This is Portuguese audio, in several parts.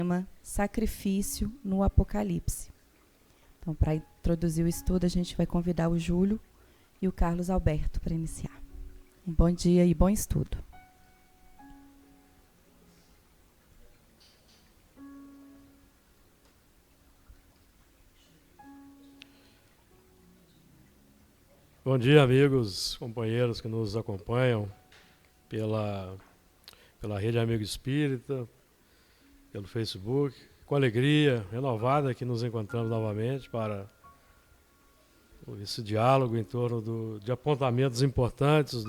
tema Sacrifício no Apocalipse. Então, para introduzir o estudo, a gente vai convidar o Júlio e o Carlos Alberto para iniciar. Um bom dia e bom estudo. Bom dia, amigos, companheiros que nos acompanham pela Rede Amigo Espírita, pelo Facebook. Com alegria renovada que nos encontramos novamente para esse diálogo em torno de apontamentos importantes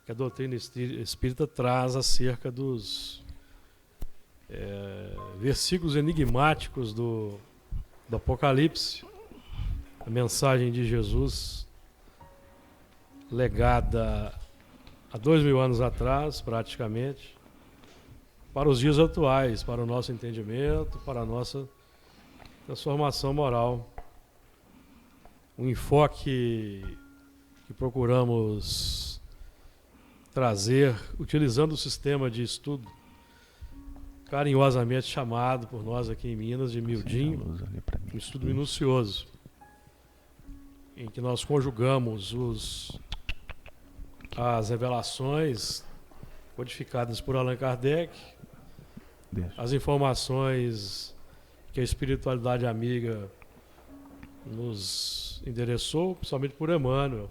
que a doutrina espírita traz acerca dos versículos enigmáticos do Apocalipse. A mensagem de Jesus, legada há 2000 anos atrás, praticamente, para os dias atuais, para o nosso entendimento, para a nossa transformação moral. Um enfoque que procuramos trazer, utilizando o sistema de estudo carinhosamente chamado por nós aqui em Minas de Mildinho, um estudo minucioso, em que nós conjugamos as revelações codificadas por Allan Kardec, as informações que a espiritualidade amiga nos endereçou, principalmente por Emmanuel.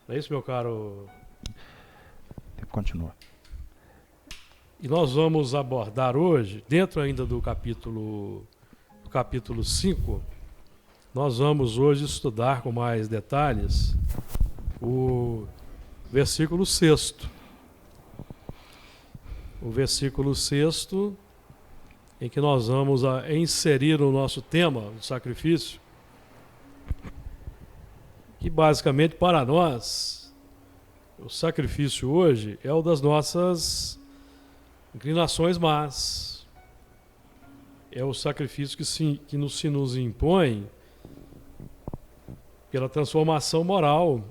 Não é isso, meu caro? Continua. E nós vamos abordar hoje, dentro ainda do capítulo 5, nós vamos hoje estudar com mais detalhes o versículo 6º. O versículo 6º, em que nós vamos inserir o nosso tema, o sacrifício, que basicamente para nós, o sacrifício hoje é o das nossas inclinações más. É o sacrifício que se nos impõe pela transformação moral,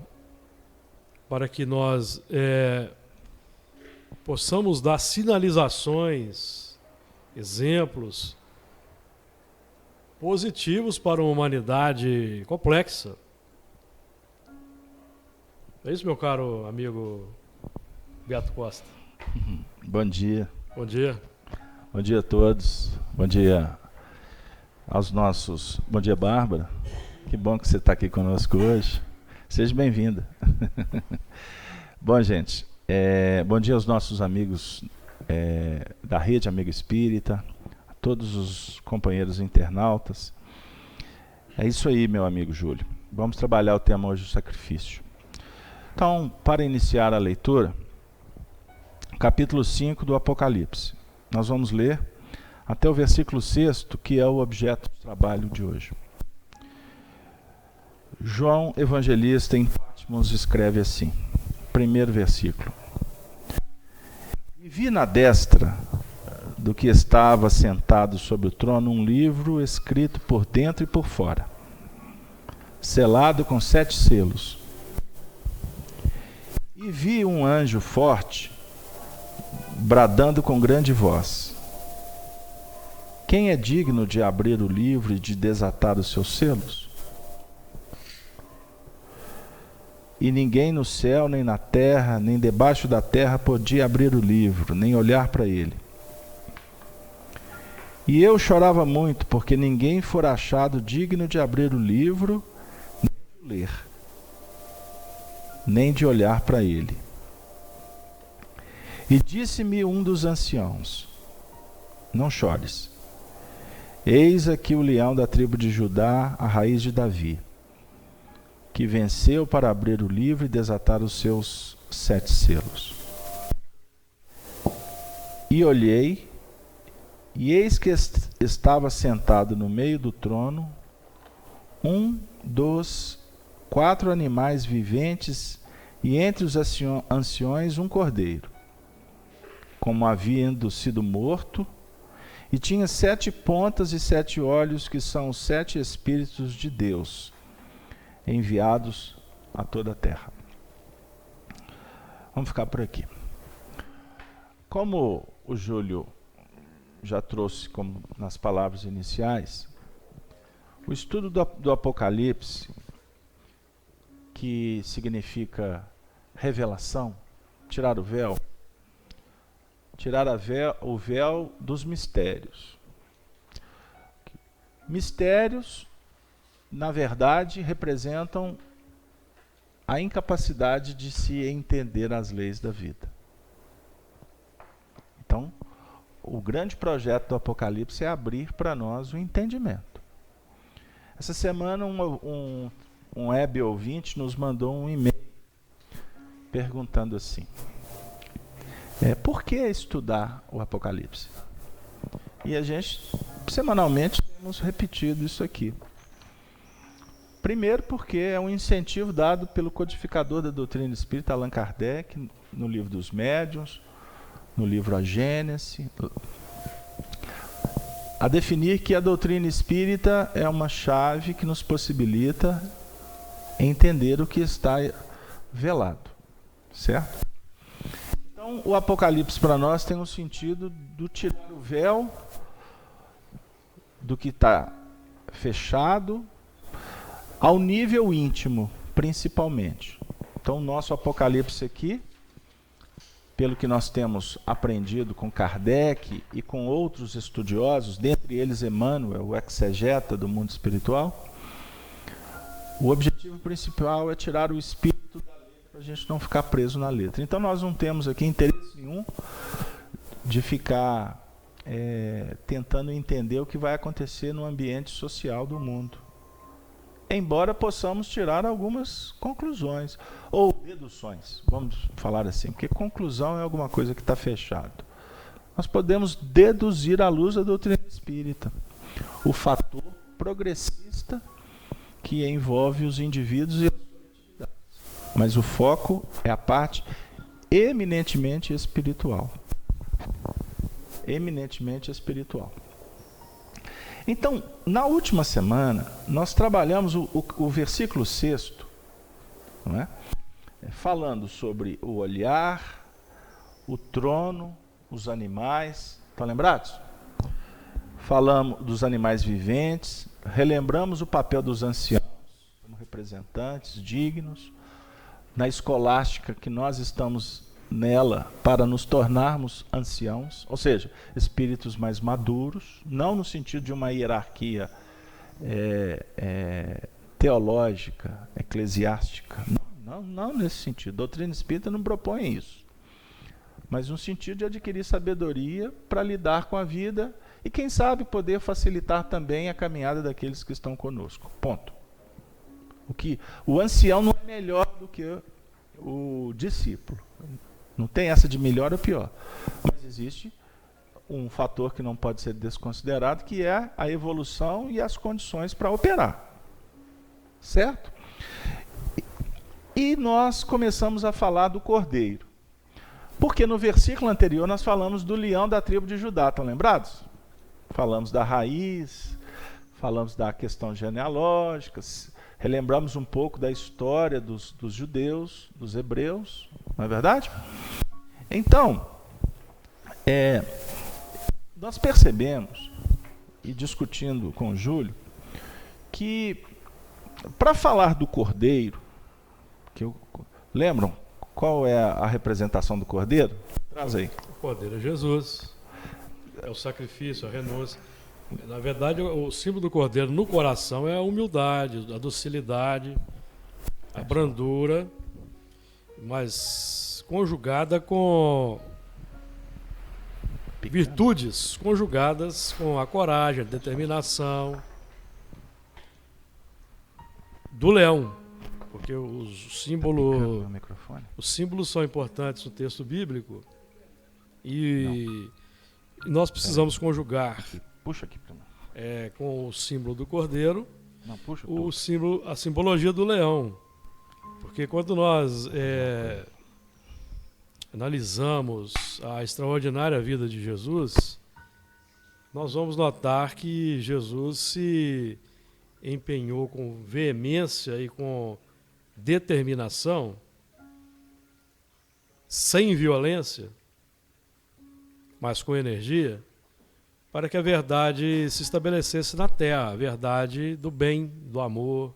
para que nós possamos dar sinalizações, exemplos positivos para uma humanidade complexa. É isso, meu caro amigo Beto Costa. Bom dia. Bom dia. Bom dia a todos. Bom dia aos nossos... Bom dia, Bárbara. Que bom que você está aqui conosco hoje. Seja bem-vinda. Bom, gente, bom dia aos nossos amigos da Rede Amigo Espírita, a todos os companheiros internautas. É isso aí, meu amigo Júlio. Vamos trabalhar o tema hoje do sacrifício. Então, para iniciar a leitura, capítulo 5 do Apocalipse. Nós vamos ler até o versículo 6º, que é o objeto do trabalho de hoje. João Evangelista em Patmos escreve assim, primeiro versículo. E vi na destra do que estava sentado sobre o trono um livro escrito por dentro e por fora, selado com 7 selos. E vi um anjo forte, bradando com grande voz: quem é digno de abrir o livro e de desatar os seus selos? E ninguém no céu, nem na terra, nem debaixo da terra podia abrir o livro, nem olhar para ele. E eu chorava muito, porque ninguém fora achado digno de abrir o livro, nem de ler, nem de olhar para ele. E disse-me um dos anciãos: não chores. Eis aqui o leão da tribo de Judá, a raiz de Davi, que venceu para abrir o livro e desatar os seus 7 selos. E olhei, e eis que estava sentado no meio do trono um dos 4 animais viventes, e entre os anciões um cordeiro, como havendo sido morto, e tinha 7 pontas e 7 olhos, que são os 7 Espíritos de Deus, enviados a toda a terra. Vamos ficar por aqui. Como o Júlio já trouxe como nas palavras iniciais, o estudo do Apocalipse, que significa revelação, tirar o véu, o véu dos mistérios. Mistérios, na verdade, representam a incapacidade de se entender as leis da vida. Então, o grande projeto do Apocalipse é abrir para nós o entendimento. Essa semana, um web ouvinte nos mandou um e-mail perguntando assim: por que estudar o Apocalipse? E a gente, semanalmente, temos repetido isso aqui. Primeiro porque é um incentivo dado pelo codificador da doutrina espírita, Allan Kardec, no livro dos Médiuns, no livro A Gênese, a definir que a doutrina espírita é uma chave que nos possibilita entender o que está velado, certo? Então, o Apocalipse para nós tem um sentido do tirar o véu do que está fechado ao nível íntimo, principalmente. Então, o nosso Apocalipse aqui, pelo que nós temos aprendido com Kardec e com outros estudiosos, dentre eles Emmanuel, o exegeta do mundo espiritual, o objetivo principal é tirar o espírito da letra, para a gente não ficar preso na letra. Então, nós não temos aqui interesse nenhum de ficar tentando entender o que vai acontecer no ambiente social do mundo. Embora possamos tirar algumas conclusões, ou deduções, vamos falar assim, porque conclusão é alguma coisa que está fechado. Nós podemos deduzir à luz da doutrina espírita o fator progressista que envolve os indivíduos e as coletividades. Mas o foco é a parte eminentemente espiritual. Eminentemente espiritual. Então, na última semana, nós trabalhamos o versículo 6º, não é? Falando sobre o olhar, o trono, os animais. Estão lembrados? Falamos dos animais viventes, relembramos o papel dos anciãos como representantes dignos, na escolástica que nós estamos nela para nos tornarmos anciãos, ou seja, espíritos mais maduros, não no sentido de uma hierarquia teológica, eclesiástica, não nesse sentido. A doutrina espírita não propõe isso, mas no sentido de adquirir sabedoria para lidar com a vida e, quem sabe, poder facilitar também a caminhada daqueles que estão conosco. Ponto. O ancião não é melhor do que o discípulo. Não tem essa de melhor ou pior. Mas existe um fator que não pode ser desconsiderado, que é a evolução e as condições para operar. Certo? E nós começamos a falar do cordeiro. Porque no versículo anterior nós falamos do leão da tribo de Judá. Estão lembrados? Falamos da raiz, falamos da questão genealógica, relembramos um pouco da história dos judeus, dos hebreus, não é verdade? Então, nós percebemos, e discutindo com o Júlio, que para falar do cordeiro, lembram qual é a representação do cordeiro? Traz aí. O cordeiro é Jesus, é o sacrifício, a renúncia. Na verdade, o símbolo do cordeiro no coração é a humildade, a docilidade, a brandura, mas conjugada com virtudes, conjugadas com a coragem, a determinação do leão, porque os símbolos são importantes no texto bíblico e nós precisamos conjugar. Puxa aqui para mim. Com o símbolo do cordeiro, a simbologia do leão. Porque quando nós analisamos a extraordinária vida de Jesus, nós vamos notar que Jesus se empenhou com veemência e com determinação, sem violência, mas com energia, para que a verdade se estabelecesse na terra, a verdade do bem, do amor,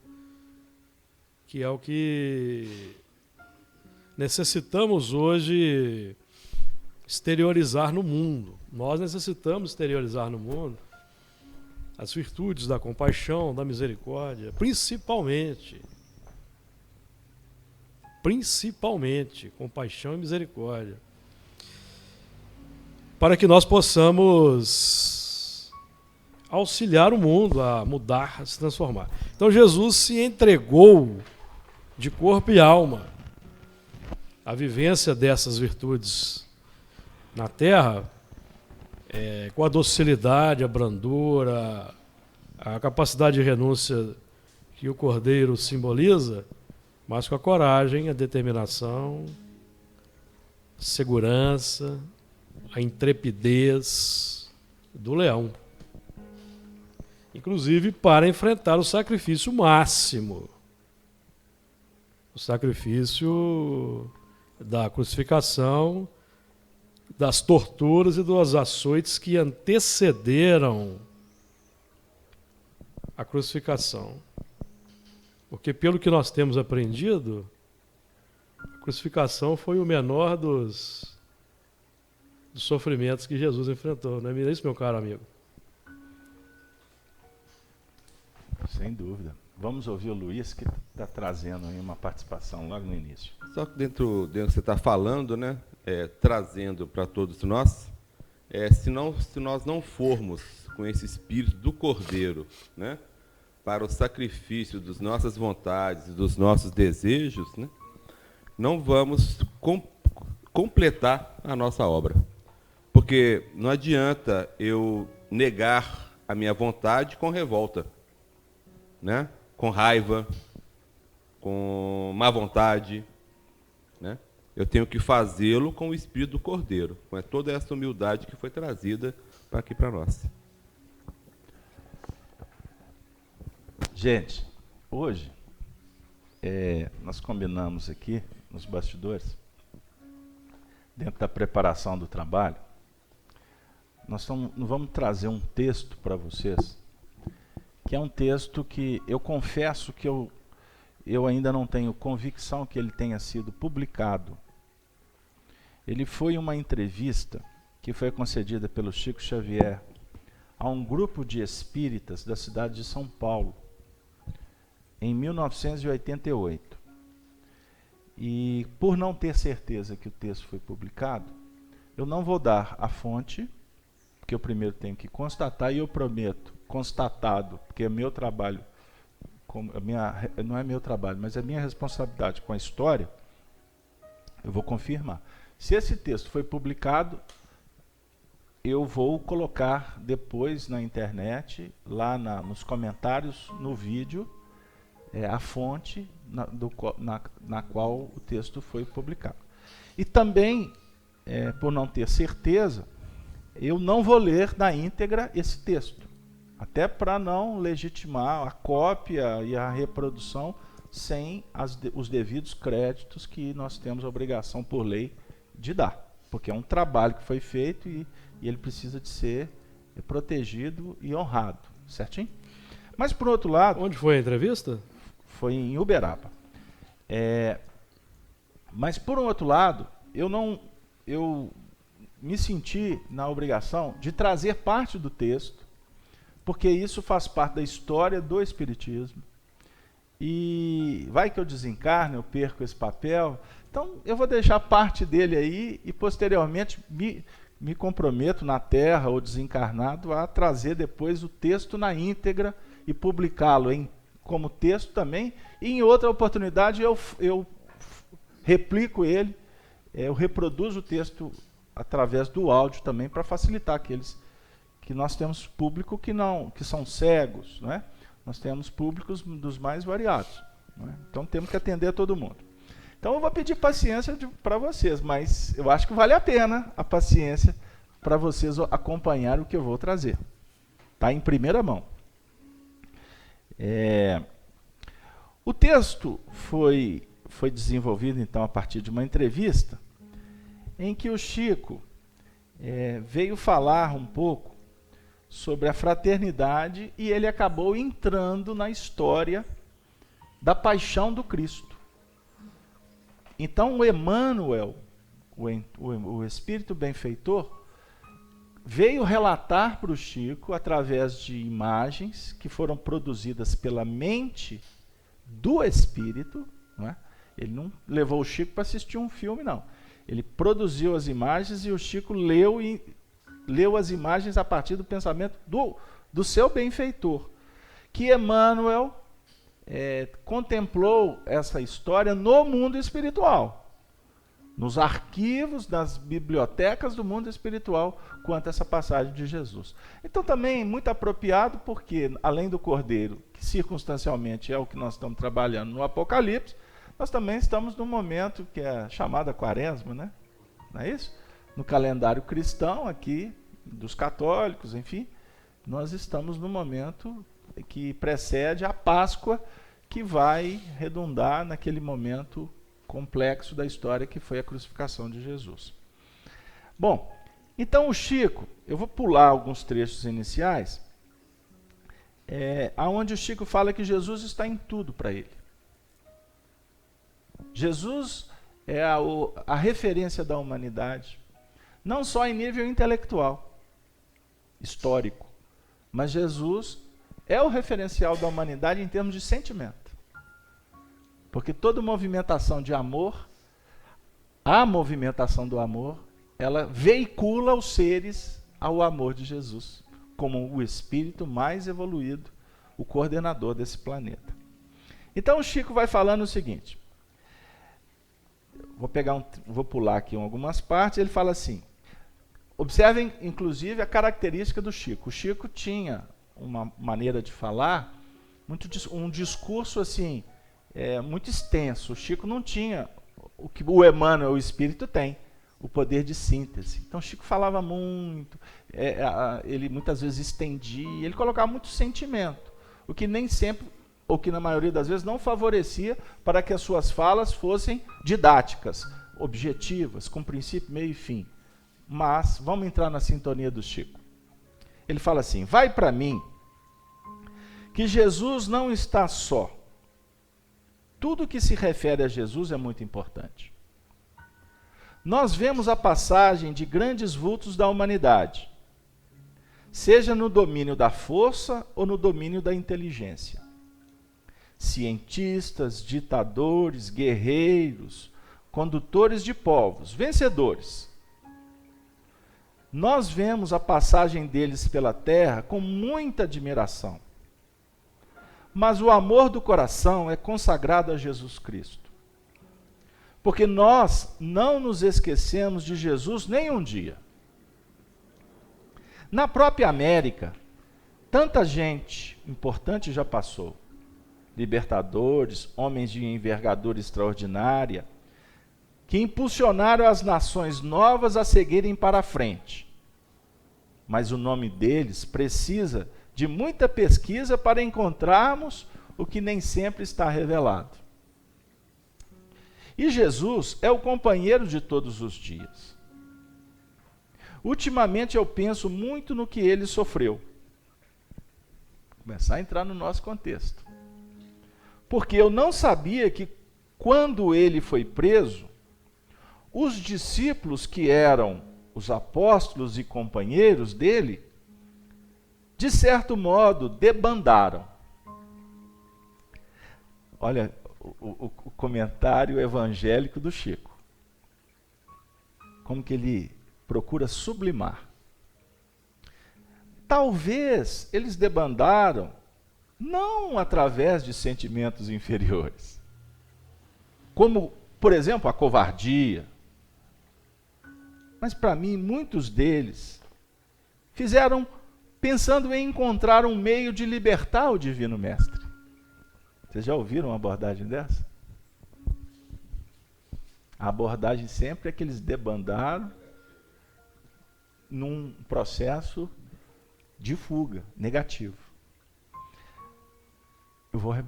que é o que necessitamos hoje exteriorizar no mundo. Nós necessitamos exteriorizar no mundo as virtudes da compaixão, da misericórdia, principalmente compaixão e misericórdia, para que nós possamos auxiliar o mundo a mudar, a se transformar. Então Jesus se entregou de corpo e alma à vivência dessas virtudes na terra, com a docilidade, a brandura, a capacidade de renúncia que o Cordeiro simboliza, mas com a coragem, a determinação, a segurança, a intrepidez do leão. Inclusive para enfrentar o sacrifício máximo, o sacrifício da crucificação, das torturas e dos açoites que antecederam a crucificação. Porque, pelo que nós temos aprendido, a crucificação foi o menor dos sofrimentos que Jesus enfrentou. Não é isso, meu caro amigo? Sem dúvida. Vamos ouvir o Luiz, que está trazendo aí uma participação logo no início. Só que dentro do que você está falando, né, trazendo para todos nós, se nós não formos com esse espírito do Cordeiro, né, para o sacrifício das nossas vontades, dos nossos desejos, né, não vamos completar a nossa obra. Porque não adianta eu negar a minha vontade com revolta, né, com raiva, com má vontade, né? Eu tenho que fazê-lo com o espírito do Cordeiro, com toda essa humildade que foi trazida aqui para nós. Gente, hoje nós combinamos aqui nos bastidores, dentro da preparação do trabalho, nós vamos trazer um texto para vocês, que é um texto que eu confesso que eu ainda não tenho convicção que ele tenha sido publicado. Ele foi uma entrevista que foi concedida pelo Chico Xavier a um grupo de espíritas da cidade de São Paulo, em 1988. E por não ter certeza que o texto foi publicado, eu não vou dar a fonte, porque eu primeiro tenho que constatar, e eu prometo, constatado, porque é meu trabalho, não é meu trabalho, mas é minha responsabilidade com a história, eu vou confirmar. Se esse texto foi publicado, eu vou colocar depois na internet, lá nos comentários, no vídeo, a fonte na qual o texto foi publicado. E também, por não ter certeza, eu não vou ler na íntegra esse texto, até para não legitimar a cópia e a reprodução sem os devidos créditos que nós temos a obrigação por lei de dar, porque é um trabalho que foi feito e ele precisa de ser protegido e honrado, certinho? Mas por outro lado... Onde foi a entrevista? Foi em Uberaba. Mas por outro lado, eu me senti na obrigação de trazer parte do texto, porque isso faz parte da história do Espiritismo. E vai que eu desencarno, eu perco esse papel. Então eu vou deixar parte dele aí e posteriormente me comprometo na Terra ou desencarnado a trazer depois o texto na íntegra e publicá-lo como texto também. E em outra oportunidade eu replico ele, eu reproduzo o texto através do áudio também, para facilitar aqueles que nós temos público que são cegos, né? Nós temos públicos dos mais variados, né? Então temos que atender a todo mundo. Então eu vou pedir paciência para vocês, mas eu acho que vale a pena a paciência para vocês acompanhar o que eu vou trazer. Está em primeira mão. O texto foi desenvolvido então a partir de uma entrevista em que o Chico veio falar um pouco sobre a fraternidade e ele acabou entrando na história da paixão do Cristo. Então o Emmanuel, o Espírito Benfeitor, veio relatar para o Chico, através de imagens que foram produzidas pela mente do Espírito, não é? Ele não levou o Chico para assistir um filme, não. Ele produziu as imagens e o Chico leu as imagens a partir do pensamento do seu benfeitor, que Emmanuel contemplou essa história no mundo espiritual, nos arquivos, nas bibliotecas do mundo espiritual, quanto a essa passagem de Jesus. Então também muito apropriado, porque além do Cordeiro, que circunstancialmente é o que nós estamos trabalhando no Apocalipse, nós também estamos num momento que é chamada Quaresma, né? Não é isso? No calendário cristão aqui, dos católicos, enfim, nós estamos no momento que precede a Páscoa, que vai redundar naquele momento complexo da história que foi a crucificação de Jesus. Bom, então o Chico, eu vou pular alguns trechos iniciais, onde o Chico fala que Jesus está em tudo para ele. Jesus é a referência da humanidade, não só em nível intelectual, histórico, mas Jesus é o referencial da humanidade em termos de sentimento. Porque toda movimentação de amor, a movimentação do amor, ela veicula os seres ao amor de Jesus, como o espírito mais evoluído, o coordenador desse planeta. Então o Chico vai falando o seguinte, vou pular aqui algumas partes, ele fala assim, observem inclusive a característica do Chico. O Chico tinha uma maneira de falar, um discurso assim, muito extenso. O Chico não tinha o que o Emmanuel, o Espírito, tem, o poder de síntese. Então o Chico falava muito, ele muitas vezes estendia, ele colocava muito sentimento, o que nem sempre, ou que na maioria das vezes não favorecia para que as suas falas fossem didáticas, objetivas, com princípio, meio e fim. Mas vamos entrar na sintonia do Chico. Ele fala assim, vai para mim que Jesus não está só. Tudo que se refere a Jesus é muito importante. Nós vemos a passagem de grandes vultos da humanidade, seja no domínio da força ou no domínio da inteligência. Cientistas, ditadores, guerreiros, condutores de povos, vencedores. Nós vemos a passagem deles pela terra com muita admiração. Mas o amor do coração é consagrado a Jesus Cristo. Porque nós não nos esquecemos de Jesus nem um dia. Na própria América, tanta gente importante já passou. Libertadores, homens de envergadura extraordinária, que impulsionaram as nações novas a seguirem para a frente. Mas o nome deles precisa de muita pesquisa para encontrarmos o que nem sempre está revelado. E Jesus é o companheiro de todos os dias. Ultimamente eu penso muito no que ele sofreu. Vou começar a entrar no nosso contexto. Porque eu não sabia que quando ele foi preso, os discípulos que eram os apóstolos e companheiros dele, de certo modo, debandaram. Olha o comentário evangélico do Chico. Como que ele procura sublimar. Talvez eles debandaram não através de sentimentos inferiores, como, por exemplo, a covardia. Mas para mim, muitos deles fizeram pensando em encontrar um meio de libertar o Divino Mestre. Vocês já ouviram uma abordagem dessa? A abordagem sempre é que eles debandaram num processo de fuga, negativo.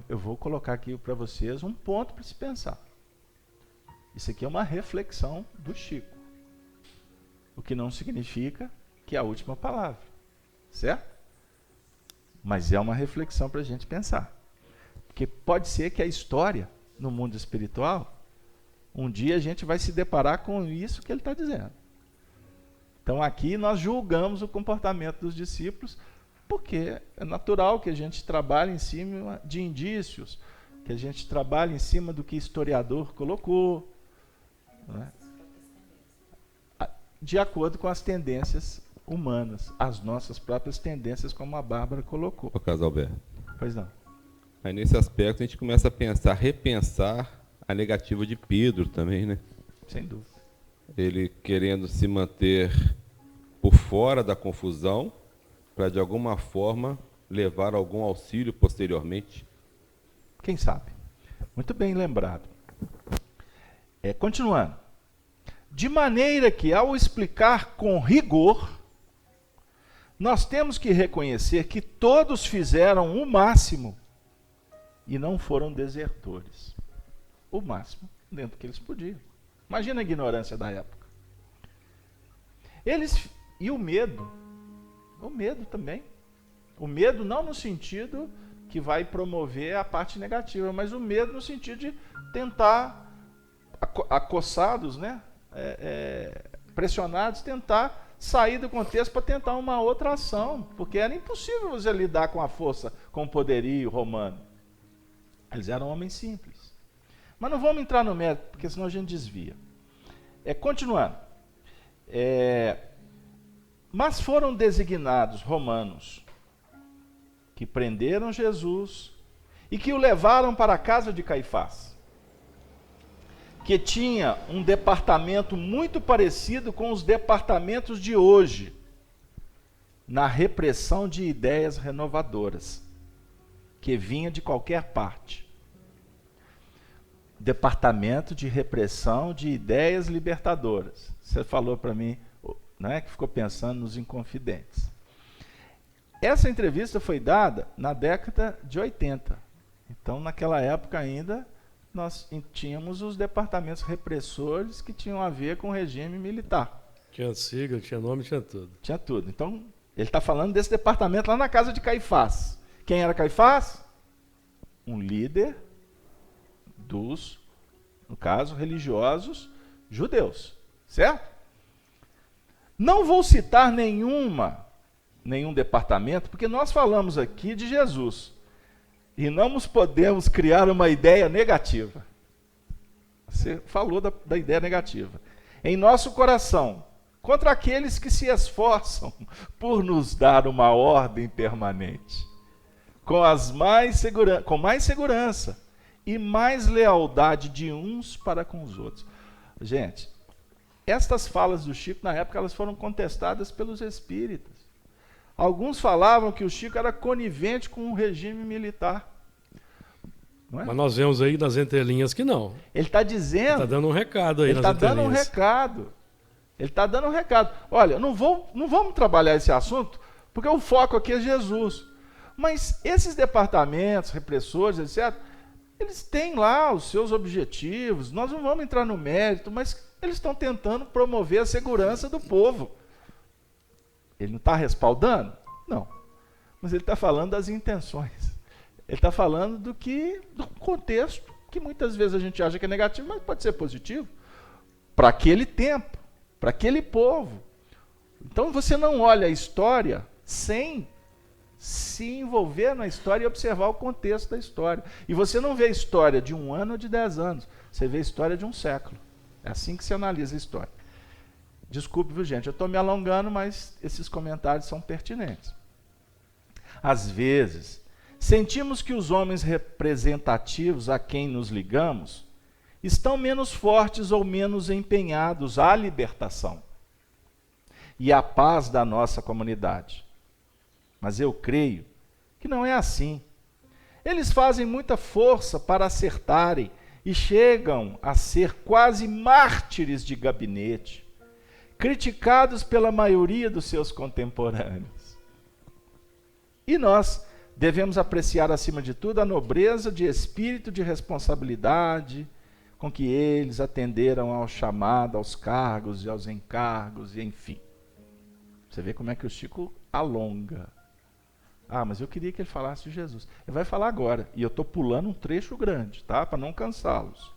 Eu vou colocar aqui para vocês um ponto para se pensar. Isso aqui é uma reflexão do Chico. O que não significa que é a última palavra. Certo? Mas é uma reflexão para a gente pensar. Porque pode ser que a história, no mundo espiritual, um dia a gente vai se deparar com isso que ele está dizendo. Então aqui nós julgamos o comportamento dos discípulos, porque é natural que a gente trabalhe em cima de indícios, que a gente trabalhe em cima do que historiador colocou, né? De acordo com as tendências humanas, as nossas próprias tendências, como a Bárbara colocou. Ô, Casalberto. Pois não. Aí nesse aspecto a gente começa a pensar, repensar a negativa de Pedro também, né? Sem dúvida. Ele querendo se manter por fora da confusão para de alguma forma levar algum auxílio posteriormente. Quem sabe? Muito bem lembrado. Continuando. De maneira que, ao explicar com rigor, nós temos que reconhecer que todos fizeram o máximo e não foram desertores. O máximo dentro do que eles podiam. Imagina a ignorância da época. E o medo também. O medo não no sentido que vai promover a parte negativa, mas o medo no sentido de tentar, acossados, né? Pressionados, tentar sair do contexto para tentar uma outra ação, porque era impossível você lidar com a força, com o poderio romano. Eles eram homens simples. Mas não vamos entrar no mérito, porque senão a gente desvia. Continuando. Mas foram designados romanos que prenderam Jesus e que o levaram para a casa de Caifás, que tinha um departamento muito parecido com os departamentos de hoje, na repressão de ideias renovadoras, que vinha de qualquer parte. Departamento de repressão de ideias libertadoras. Você falou para mim, né, que ficou pensando nos Inconfidentes. Essa entrevista foi dada na década de 80. Então, naquela época ainda, nós tínhamos os departamentos repressores que tinham a ver com o regime militar. Tinha sigla, tinha nome, tinha tudo. Tinha tudo. Então, ele está falando desse departamento lá na casa de Caifás. Quem era Caifás? Um líder dos, no caso, religiosos judeus. Certo? Não vou citar nenhum departamento, porque nós falamos aqui de Jesus. E não nos podemos criar uma ideia negativa. Você falou da ideia negativa. Em nosso coração, contra aqueles que se esforçam por nos dar uma ordem permanente, com mais segurança e mais lealdade de uns para com os outros. Gente, estas falas do Chico, na época, elas foram contestadas pelos espíritas. Alguns falavam que o Chico era conivente com o regime militar. Não é? Mas nós vemos aí nas entrelinhas que não. Ele está dizendo... Ele está dando um recado aí nas entrelinhas. Ele está dando um recado. Ele está dando um recado. Olha, não vamos trabalhar esse assunto, porque o foco aqui é Jesus. Mas esses departamentos, repressores, etc., eles têm lá os seus objetivos. Nós não vamos entrar no mérito, mas eles estão tentando promover a segurança do povo. Ele não está respaldando? Não. Mas ele está falando das intenções. Ele está falando do contexto, que muitas vezes a gente acha que é negativo, mas pode ser positivo. Para aquele tempo, para aquele povo. Então você não olha a história sem se envolver na história e observar o contexto da história. E você não vê a história de 1 ano ou de 10 anos. Você vê a história de um século. É assim que se analisa a história. Desculpe, viu, gente? Eu estou me alongando, mas esses comentários são pertinentes. Às vezes, sentimos que os homens representativos a quem nos ligamos estão menos fortes ou menos empenhados à libertação e à paz da nossa comunidade. Mas eu creio que não é assim. Eles fazem muita força para acertarem e chegam a ser quase mártires de gabinete, criticados pela maioria dos seus contemporâneos. E nós devemos apreciar, acima de tudo, a nobreza de espírito de responsabilidade com que eles atenderam ao chamado, aos cargos e aos encargos, e enfim. Você vê como é que o Chico alonga. Ah, mas eu queria que ele falasse de Jesus. Ele vai falar agora. E eu estou pulando um trecho grande, tá? Para não cansá-los.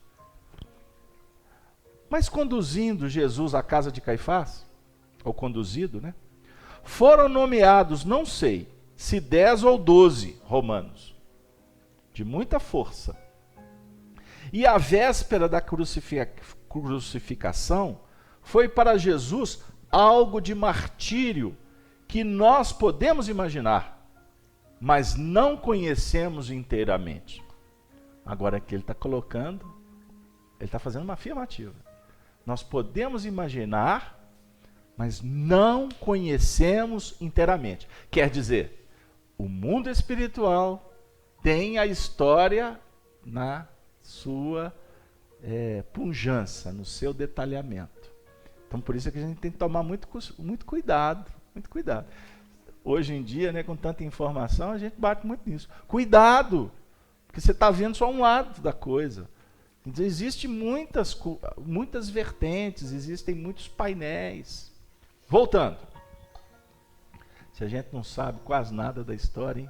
Mas conduzindo Jesus à casa de Caifás, ou conduzido, né? Foram nomeados, não sei, se 10 ou 12 romanos, de muita força. E a véspera da crucificação foi para Jesus algo de martírio que nós podemos imaginar, mas não conhecemos inteiramente. Agora que ele está colocando, ele está fazendo uma afirmativa. Nós podemos imaginar, mas não conhecemos inteiramente. Quer dizer, o mundo espiritual tem a história na sua pujança, no seu detalhamento. Então, por isso é que a gente tem que tomar muito cuidado, muito cuidado. Hoje em dia, né, com tanta informação, a gente bate muito nisso. Cuidado, porque você está vendo só um lado da coisa. Existem muitas vertentes, existem muitos painéis. Voltando. Se a gente não sabe quase nada da história, hein?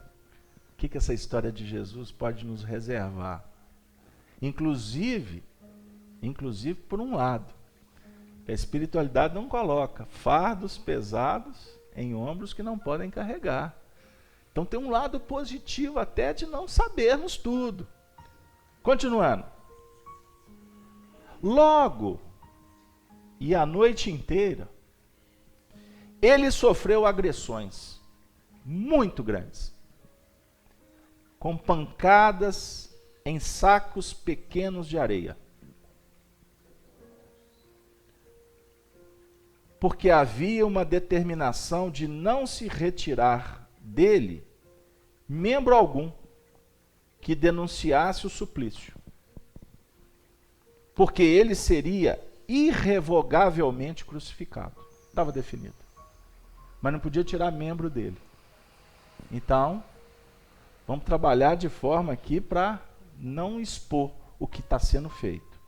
O que essa história de Jesus pode nos reservar? Inclusive por um lado, a espiritualidade não coloca fardos pesados em ombros que não podem carregar. Então tem um lado positivo até de não sabermos tudo. Continuando. Logo, e a noite inteira, ele sofreu agressões muito grandes, com pancadas em sacos pequenos de areia. Porque havia uma determinação de não se retirar dele membro algum que denunciasse o suplício. Porque ele seria irrevogavelmente crucificado. Estava definido. Mas não podia tirar membro dele. Então, vamos trabalhar de forma aqui para não expor o que está sendo feito.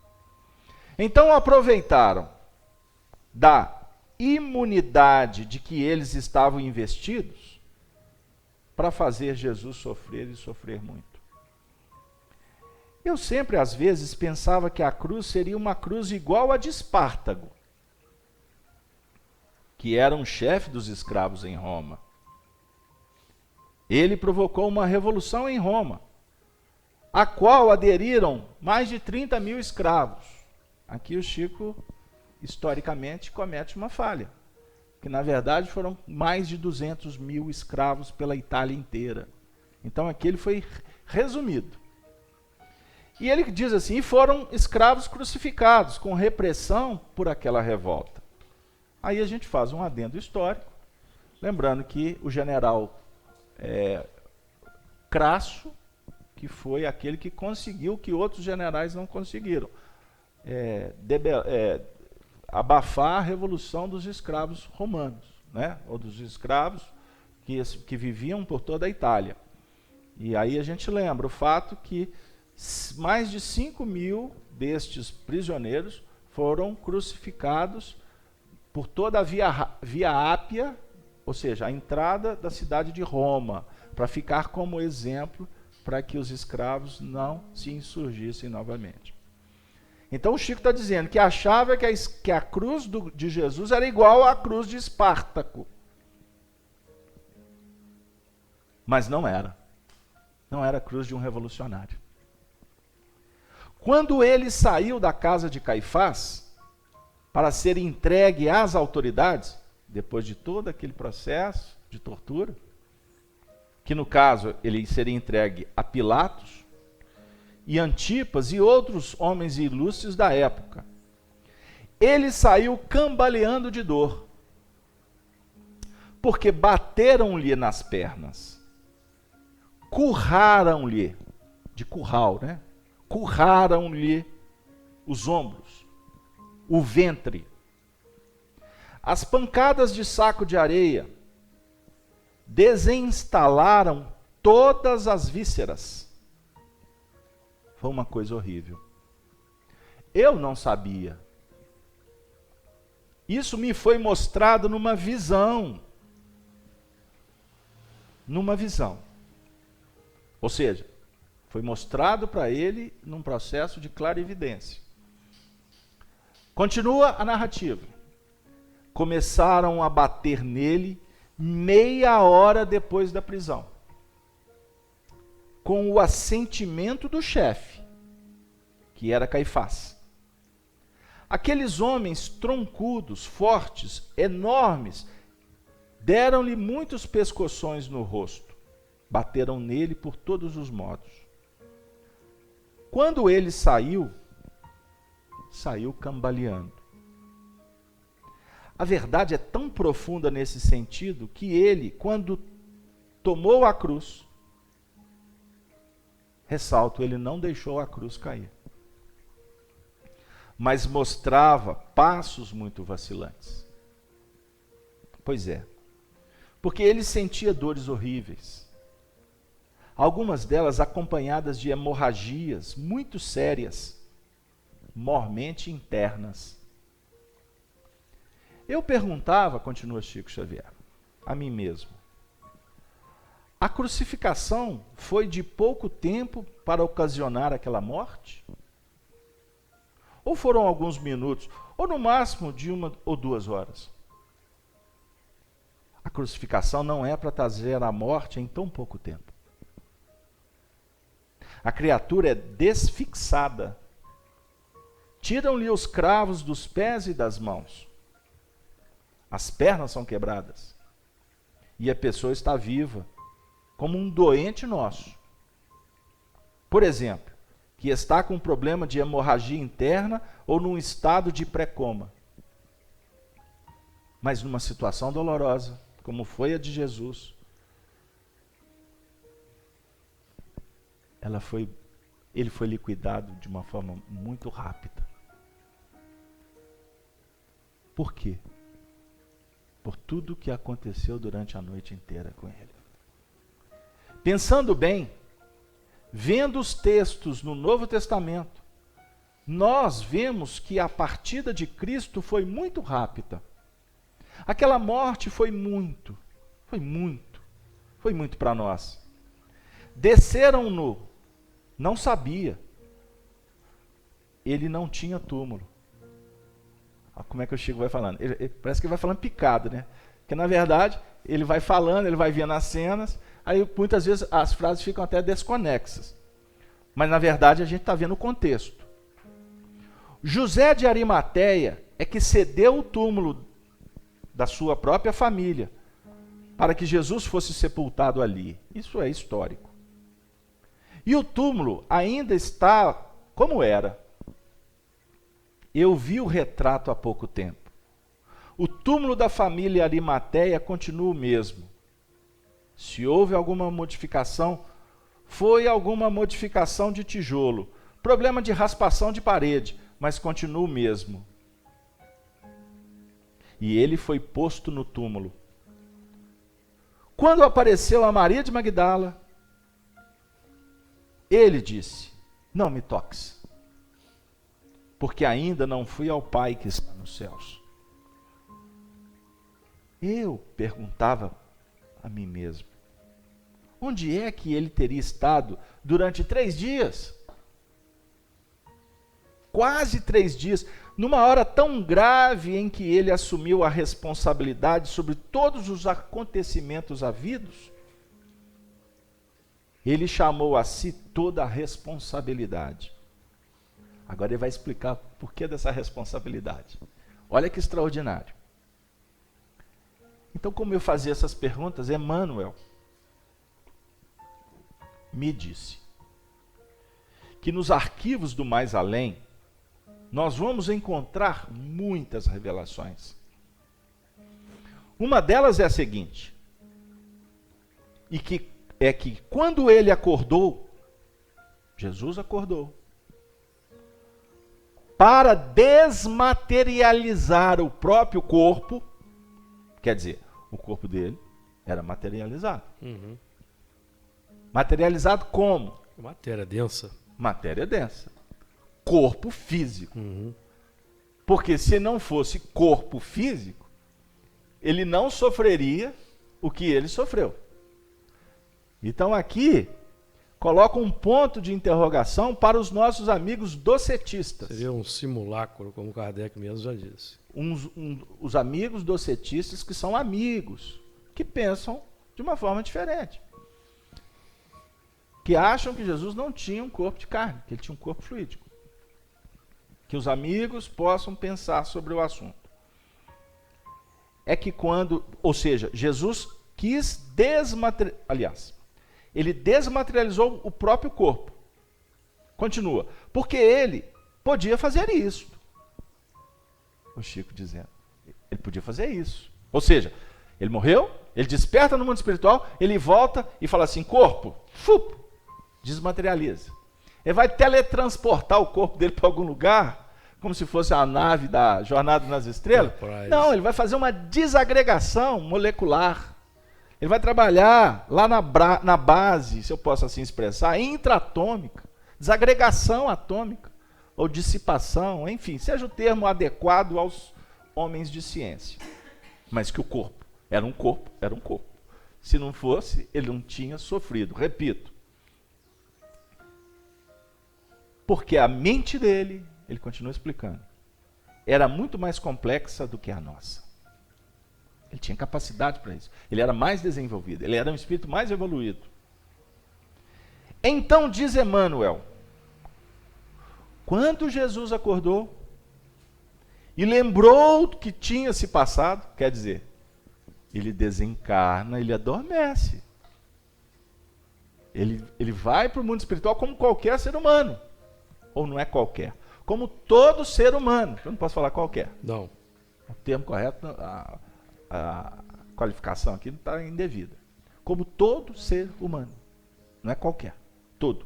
Então aproveitaram da imunidade de que eles estavam investidos para fazer Jesus sofrer e sofrer muito. Eu sempre, às vezes, pensava que a cruz seria uma cruz igual a de Espartago, que era um chefe dos escravos em Roma. Ele provocou uma revolução em Roma, a qual aderiram mais de 30 mil escravos. Aqui o Chico, historicamente, comete uma falha, que na verdade foram mais de 200 mil escravos pela Itália inteira. Então aqui ele foi resumido. E ele diz assim, e foram escravos crucificados, com repressão por aquela revolta. Aí a gente faz um adendo histórico, lembrando que o general Crasso, que foi aquele que conseguiu que outros generais não conseguiram, abafar a revolução dos escravos romanos, né? Ou dos escravos que viviam por toda a Itália. E aí a gente lembra o fato que mais de 5 mil destes prisioneiros foram crucificados por toda a Via Ápia, ou seja, a entrada da cidade de Roma, para ficar como exemplo para que os escravos não se insurgissem novamente. Então o Chico está dizendo que achava que a cruz de Jesus era igual à cruz de Espartaco. Mas não era. Não era a cruz de um revolucionário. Quando ele saiu da casa de Caifás para ser entregue às autoridades, depois de todo aquele processo de tortura, que no caso ele seria entregue a Pilatos, e Antipas e outros homens ilustres da época, ele saiu cambaleando de dor, porque bateram-lhe nas pernas, curraram-lhe, de curral, né? Curraram-lhe os ombros, o ventre. As pancadas de saco de areia desinstalaram todas as vísceras. Foi uma coisa horrível. Eu não sabia. Isso me foi mostrado numa visão. numa visão. Ou seja, foi mostrado para ele num processo de clarividência. Continua a narrativa. Começaram a bater nele meia hora depois da prisão, com o assentimento do chefe, que era Caifás. Aqueles homens troncudos, fortes, enormes, deram-lhe muitos pescoções no rosto, bateram nele por todos os modos. Quando ele saiu cambaleando. A verdade é tão profunda nesse sentido que ele, quando tomou a cruz, ressalto, ele não deixou a cruz cair, mas mostrava passos muito vacilantes. Pois é, porque ele sentia dores horríveis, algumas delas acompanhadas de hemorragias muito sérias, mormente internas. Eu perguntava, continua Chico Xavier, a mim mesmo, a crucificação foi de pouco tempo para ocasionar aquela morte? Ou foram alguns minutos, ou no máximo de 1 ou 2 horas? A crucificação não é para trazer a morte em tão pouco tempo. A criatura é desfixada. Tiram-lhe os cravos dos pés e das mãos. As pernas são quebradas. E a pessoa está viva, como um doente nosso. Por exemplo, que está com um problema de hemorragia interna ou num estado de pré-coma. Mas numa situação dolorosa, como foi a de Jesus, ele foi liquidado de uma forma muito rápida. Por quê? Por tudo que aconteceu durante a noite inteira com ele. Pensando bem, vendo os textos no Novo Testamento, nós vemos que a partida de Cristo foi muito rápida. Aquela morte foi muito para nós. Desceram-no, não sabia. Ele não tinha túmulo. Como é que o Chico vai falando? Ele parece que ele vai falando picado, né? Porque na verdade, ele vai falando, ele vai vendo as cenas, aí muitas vezes as frases ficam até desconexas. Mas na verdade a gente está vendo o contexto. José de Arimateia é que cedeu o túmulo da sua própria família para que Jesus fosse sepultado ali. Isso é histórico. E o túmulo ainda está como era. Eu vi o retrato há pouco tempo. O túmulo da família Arimateia continua o mesmo. Se houve alguma modificação, foi alguma modificação de tijolo, problema de raspação de parede, mas continua o mesmo. E ele foi posto no túmulo. Quando apareceu a Maria de Magdala, ele disse: não me toques, porque ainda não fui ao Pai que está nos céus. Eu perguntava a mim mesmo, onde é que ele teria estado durante 3 dias? Quase 3 dias, numa hora tão grave em que ele assumiu a responsabilidade sobre todos os acontecimentos havidos. Ele chamou a si toda a responsabilidade. Agora ele vai explicar o porquê dessa responsabilidade. Olha que extraordinário. Então, como eu fazia essas perguntas, Emmanuel me disse que nos arquivos do mais além, nós vamos encontrar muitas revelações. Uma delas é a seguinte, e que é que quando ele acordou, Jesus acordou, para desmaterializar o próprio corpo, quer dizer, o corpo dele era materializado. Uhum. Materializado como? Matéria densa. Matéria densa. Corpo físico. Uhum. Porque se não fosse corpo físico, ele não sofreria o que ele sofreu. Então aqui coloca um ponto de interrogação para os nossos amigos docetistas. Seria um simulacro, como Kardec mesmo já disse. Os amigos docetistas que são amigos, que pensam de uma forma diferente. Que acham que Jesus não tinha um corpo de carne, que ele tinha um corpo fluídico. Que os amigos possam pensar sobre o assunto. É que quando, ou seja, Jesus quis ele desmaterializou o próprio corpo. Continua. Porque ele podia fazer isso. O Chico dizendo. Ele podia fazer isso. Ou seja, ele morreu, ele desperta no mundo espiritual, ele volta e fala assim, corpo, desmaterializa. Ele vai teletransportar o corpo dele para algum lugar, como se fosse a nave da Jornada nas Estrelas. Não, ele vai fazer uma desagregação molecular. Ele vai trabalhar lá na base, se eu posso assim expressar, intraatômica, desagregação atômica, ou dissipação, enfim, seja o termo adequado aos homens de ciência. Mas que o corpo era um corpo, era um corpo. Se não fosse, ele não tinha sofrido. Repito. Porque a mente dele, ele continua explicando, era muito mais complexa do que a nossa. Ele tinha capacidade para isso. Ele era mais desenvolvido. Ele era um espírito mais evoluído. Então diz Emmanuel, quando Jesus acordou e lembrou que tinha se passado, quer dizer, ele desencarna, ele adormece. Ele vai para o mundo espiritual como qualquer ser humano. Ou não é qualquer. Como todo ser humano. Eu não posso falar qualquer. Não. O termo correto, a qualificação aqui não está indevida. Como todo ser humano. Não é qualquer. Todo.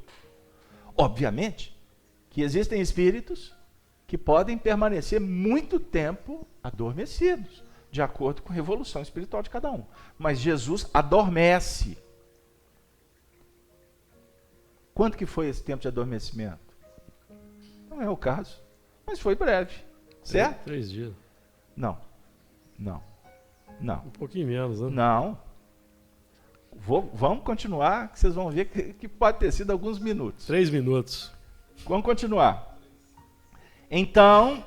Obviamente que existem espíritos que podem permanecer muito tempo adormecidos, de acordo com a evolução espiritual de cada um. Mas Jesus adormece. Quanto que foi esse tempo de adormecimento? Não é o caso. Mas foi breve. Certo? 3 dias. Não. Um pouquinho menos, né? Não. Vamos continuar, que vocês vão ver que pode ter sido alguns minutos. 3 minutos. Vamos continuar. Então,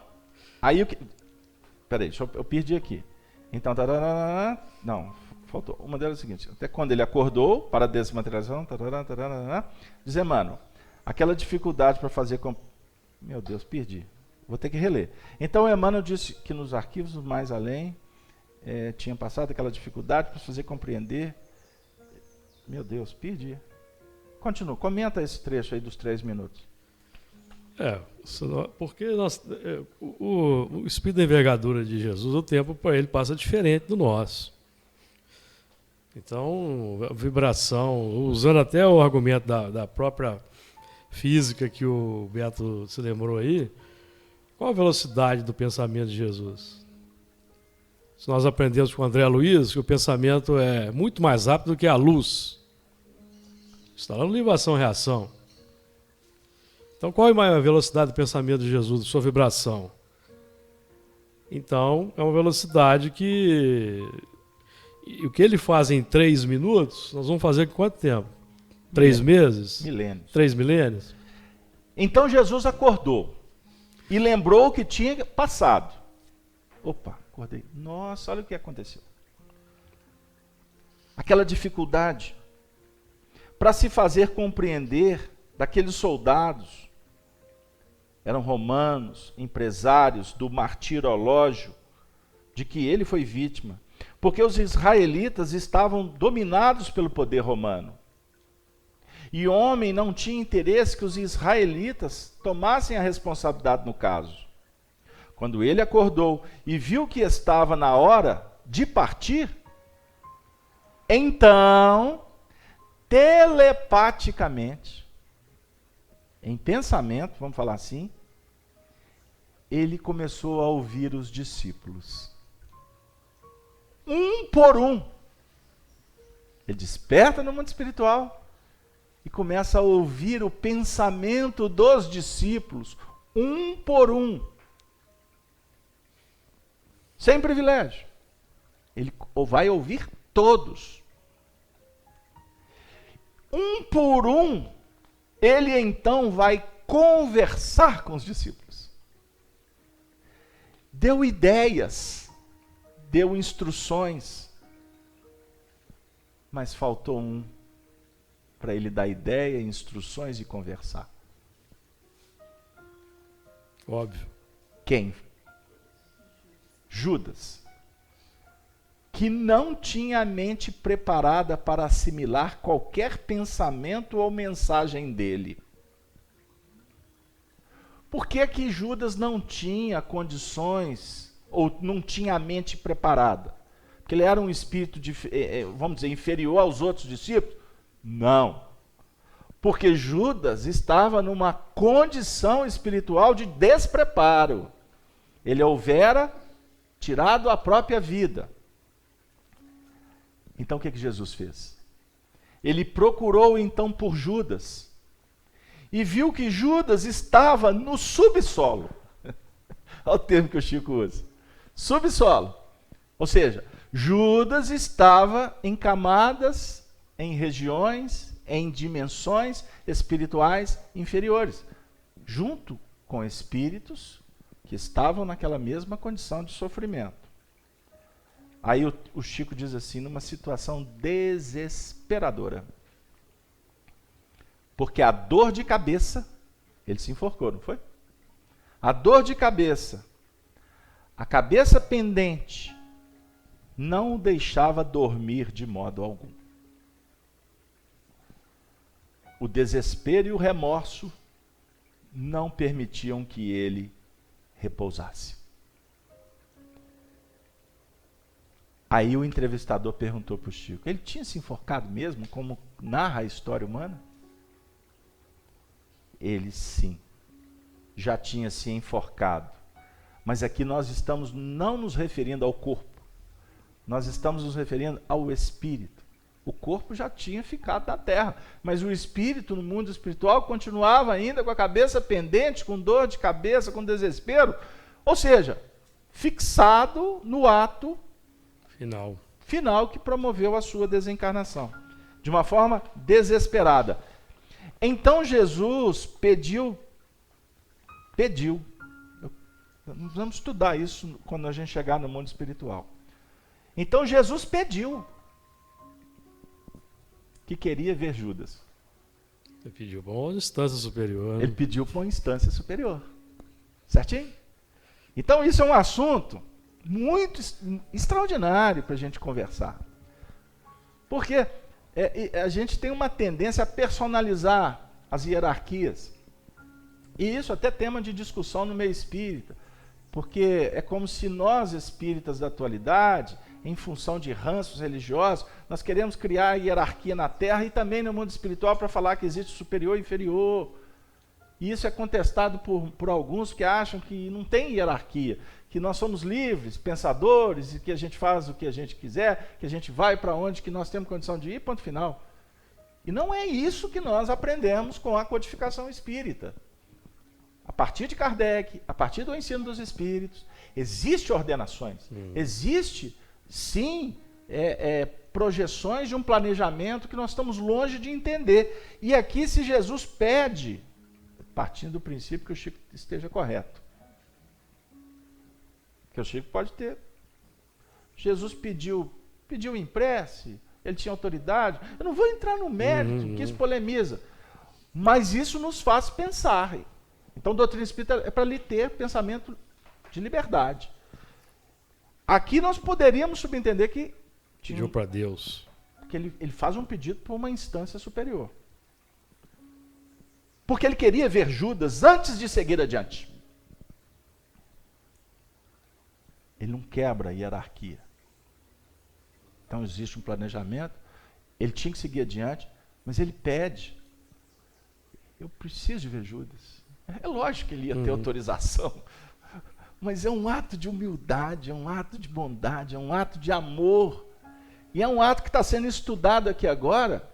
aí o que... Peraí, eu perdi aqui. Então, não, faltou. Uma delas é a seguinte, até quando ele acordou para a desmaterialização, diz Emmanuel, aquela dificuldade para fazer... Meu Deus, perdi. Vou ter que reler. Então, Emmanuel disse que nos arquivos mais além tinha passado aquela dificuldade para fazer compreender. Meu Deus, perdi. Continua, comenta esse trecho aí dos 3 minutos. Porque o espírito da envergadura de Jesus, o tempo para ele passa diferente do nosso. Então, a vibração, usando até o argumento da própria física que o Beto se lembrou aí, qual a velocidade do pensamento de Jesus? Se nós aprendemos com o André Luiz que o pensamento é muito mais rápido do que a luz. Está lá no livro Ação e Reação. Então, qual é a velocidade do pensamento de Jesus, de sua vibração? Então, é uma velocidade que... E o que ele faz em 3 minutos, nós vamos fazer em quanto tempo? 3 meses? Milênios. 3 milênios? Então, Jesus acordou e lembrou o que tinha passado. Opa, acordei. Nossa, olha o que aconteceu. Aquela dificuldade para se fazer compreender daqueles soldados, eram romanos, empresários do martirológio, de que ele foi vítima, porque os israelitas estavam dominados pelo poder romano. E o homem não tinha interesse que os israelitas tomassem a responsabilidade no caso. Quando ele acordou e viu que estava na hora de partir, então, telepaticamente, em pensamento, vamos falar assim, ele começou a ouvir os discípulos. Um por um. Ele desperta no mundo espiritual e começa a ouvir o pensamento dos discípulos, um por um. Sem privilégio. Ele vai ouvir todos. um por um, ele então vai conversar com os discípulos. Deu ideias, deu instruções, mas faltou um para ele dar ideia, instruções e conversar. Óbvio. Quem? Judas, que não tinha a mente preparada para assimilar qualquer pensamento ou mensagem dele. Por que que Judas não tinha condições ou não tinha a mente preparada? Porque ele era um espírito, vamos dizer, inferior aos outros discípulos? Não. Porque Judas estava numa condição espiritual de despreparo. Ele houvera tirado a própria vida. Então o que Jesus fez? Ele procurou então por Judas e viu que Judas estava no subsolo. Olha o termo que o Chico usa. Subsolo. Ou seja, Judas estava em camadas, em regiões, em dimensões espirituais inferiores, junto com espíritos que estavam naquela mesma condição de sofrimento. Aí o Chico diz assim, numa situação desesperadora. Porque a dor de cabeça, ele se enforcou, não foi? A dor de cabeça, a cabeça pendente, não o deixava dormir de modo algum. O desespero e o remorso não permitiam que ele repousasse. Aí o entrevistador perguntou para o Chico, ele tinha se enforcado mesmo, como narra a história humana? Ele sim, já tinha se enforcado. Mas aqui nós estamos não nos referindo ao corpo, nós estamos nos referindo ao espírito. O corpo já tinha ficado na terra, mas o espírito no mundo espiritual continuava ainda com a cabeça pendente, com dor de cabeça, com desespero, ou seja, fixado no ato final que promoveu a sua desencarnação, de uma forma desesperada. Então Jesus pediu, nós vamos estudar isso quando a gente chegar no mundo espiritual. Então Jesus pediu que queria ver Judas. Ele pediu para uma instância superior. Né? Ele pediu para uma instância superior. Certinho? Então isso é um assunto muito extraordinário para a gente conversar. Porque a gente tem uma tendência a personalizar as hierarquias. E isso até é tema de discussão no meio espírita. Porque é como se nós, espíritas da atualidade, em função de ranços religiosos, nós queremos criar hierarquia na Terra e também no mundo espiritual para falar que existe superior e inferior. E isso é contestado por alguns que acham que não tem hierarquia, que nós somos livres, pensadores, e que a gente faz o que a gente quiser, que a gente vai para onde que nós temos condição de ir, ponto final. E não é isso que nós aprendemos com a codificação espírita. A partir de Kardec, a partir do ensino dos espíritos, existem ordenações, existe, sim, projeções de um planejamento que nós estamos longe de entender. E aqui, se Jesus pede, partindo do princípio que o Chico esteja correto, que o Chico pode ter. Jesus pediu em prece, ele tinha autoridade. Eu não vou entrar no mérito, que isso polemiza, mas isso nos faz pensar. Então, doutrina espírita é para lhe ter pensamento de liberdade. Aqui nós poderíamos subentender que pediu para Deus. Que ele faz um pedido para uma instância superior. Porque ele queria ver Judas antes de seguir adiante. Ele não quebra a hierarquia. Então existe um planejamento, ele tinha que seguir adiante, mas ele pede. Eu preciso de ver Judas. É lógico que ele ia ter autorização, mas é um ato de humildade, é um ato de bondade, é um ato de amor. E é um ato que está sendo estudado aqui agora.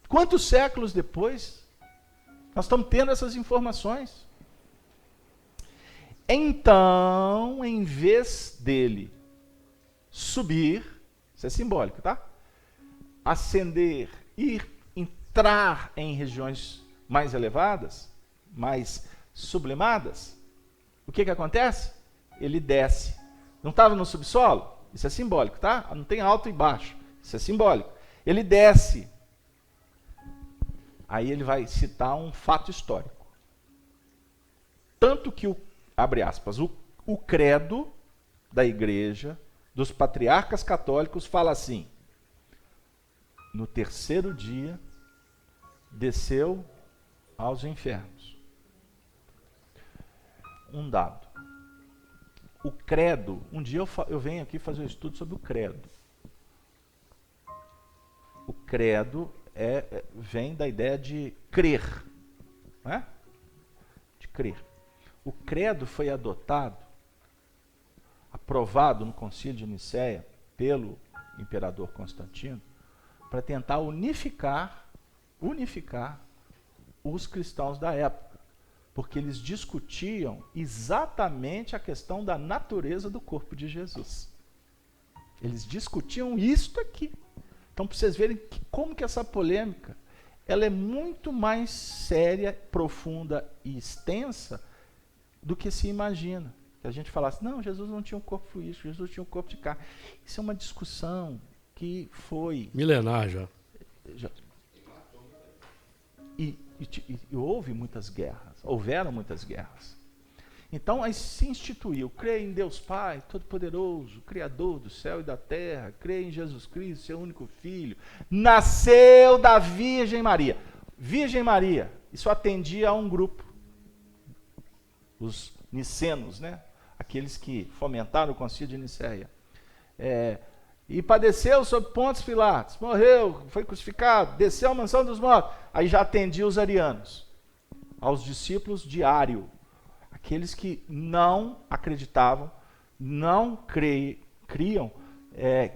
Quantos séculos depois nós estamos tendo essas informações? Então, em vez dele subir, isso é simbólico, tá? Ascender entrar em regiões mais elevadas, mais sublimadas, o que acontece? Ele desce. Não estava no subsolo? Isso é simbólico, tá? Não tem alto e baixo. Isso é simbólico. Ele desce. Aí ele vai citar um fato histórico. Tanto que, abre aspas, o credo da igreja, dos patriarcas católicos, fala assim: no terceiro dia, desceu aos infernos. Um dado. O credo, um dia eu venho aqui fazer um estudo sobre o credo. O credo vem da ideia de crer, né? De crer. O credo foi aprovado no Concílio de Nicéia pelo imperador Constantino, para tentar unificar os cristãos da época, porque eles discutiam exatamente a questão da natureza do corpo de Jesus. Eles discutiam isto aqui. Então, para vocês verem como que essa polêmica ela é muito mais séria, profunda e extensa do que se imagina. Que a gente falasse, não, Jesus não tinha um corpo fluídico, Jesus tinha um corpo de carne. Isso é uma discussão que foi... milenar já. E houveram muitas guerras. Então, aí se instituiu, creio em Deus Pai, Todo-Poderoso, Criador do céu e da terra, creio em Jesus Cristo, seu único Filho, nasceu da Virgem Maria. Virgem Maria, isso atendia a um grupo, os nicenos, né? Aqueles que fomentaram o Concílio de Nicéia. E padeceu sob Pôncio Pilatos, morreu, foi crucificado, desceu à mansão dos mortos. Aí já atendia os arianos, aos discípulos de Ário, aqueles que não acreditavam, não criam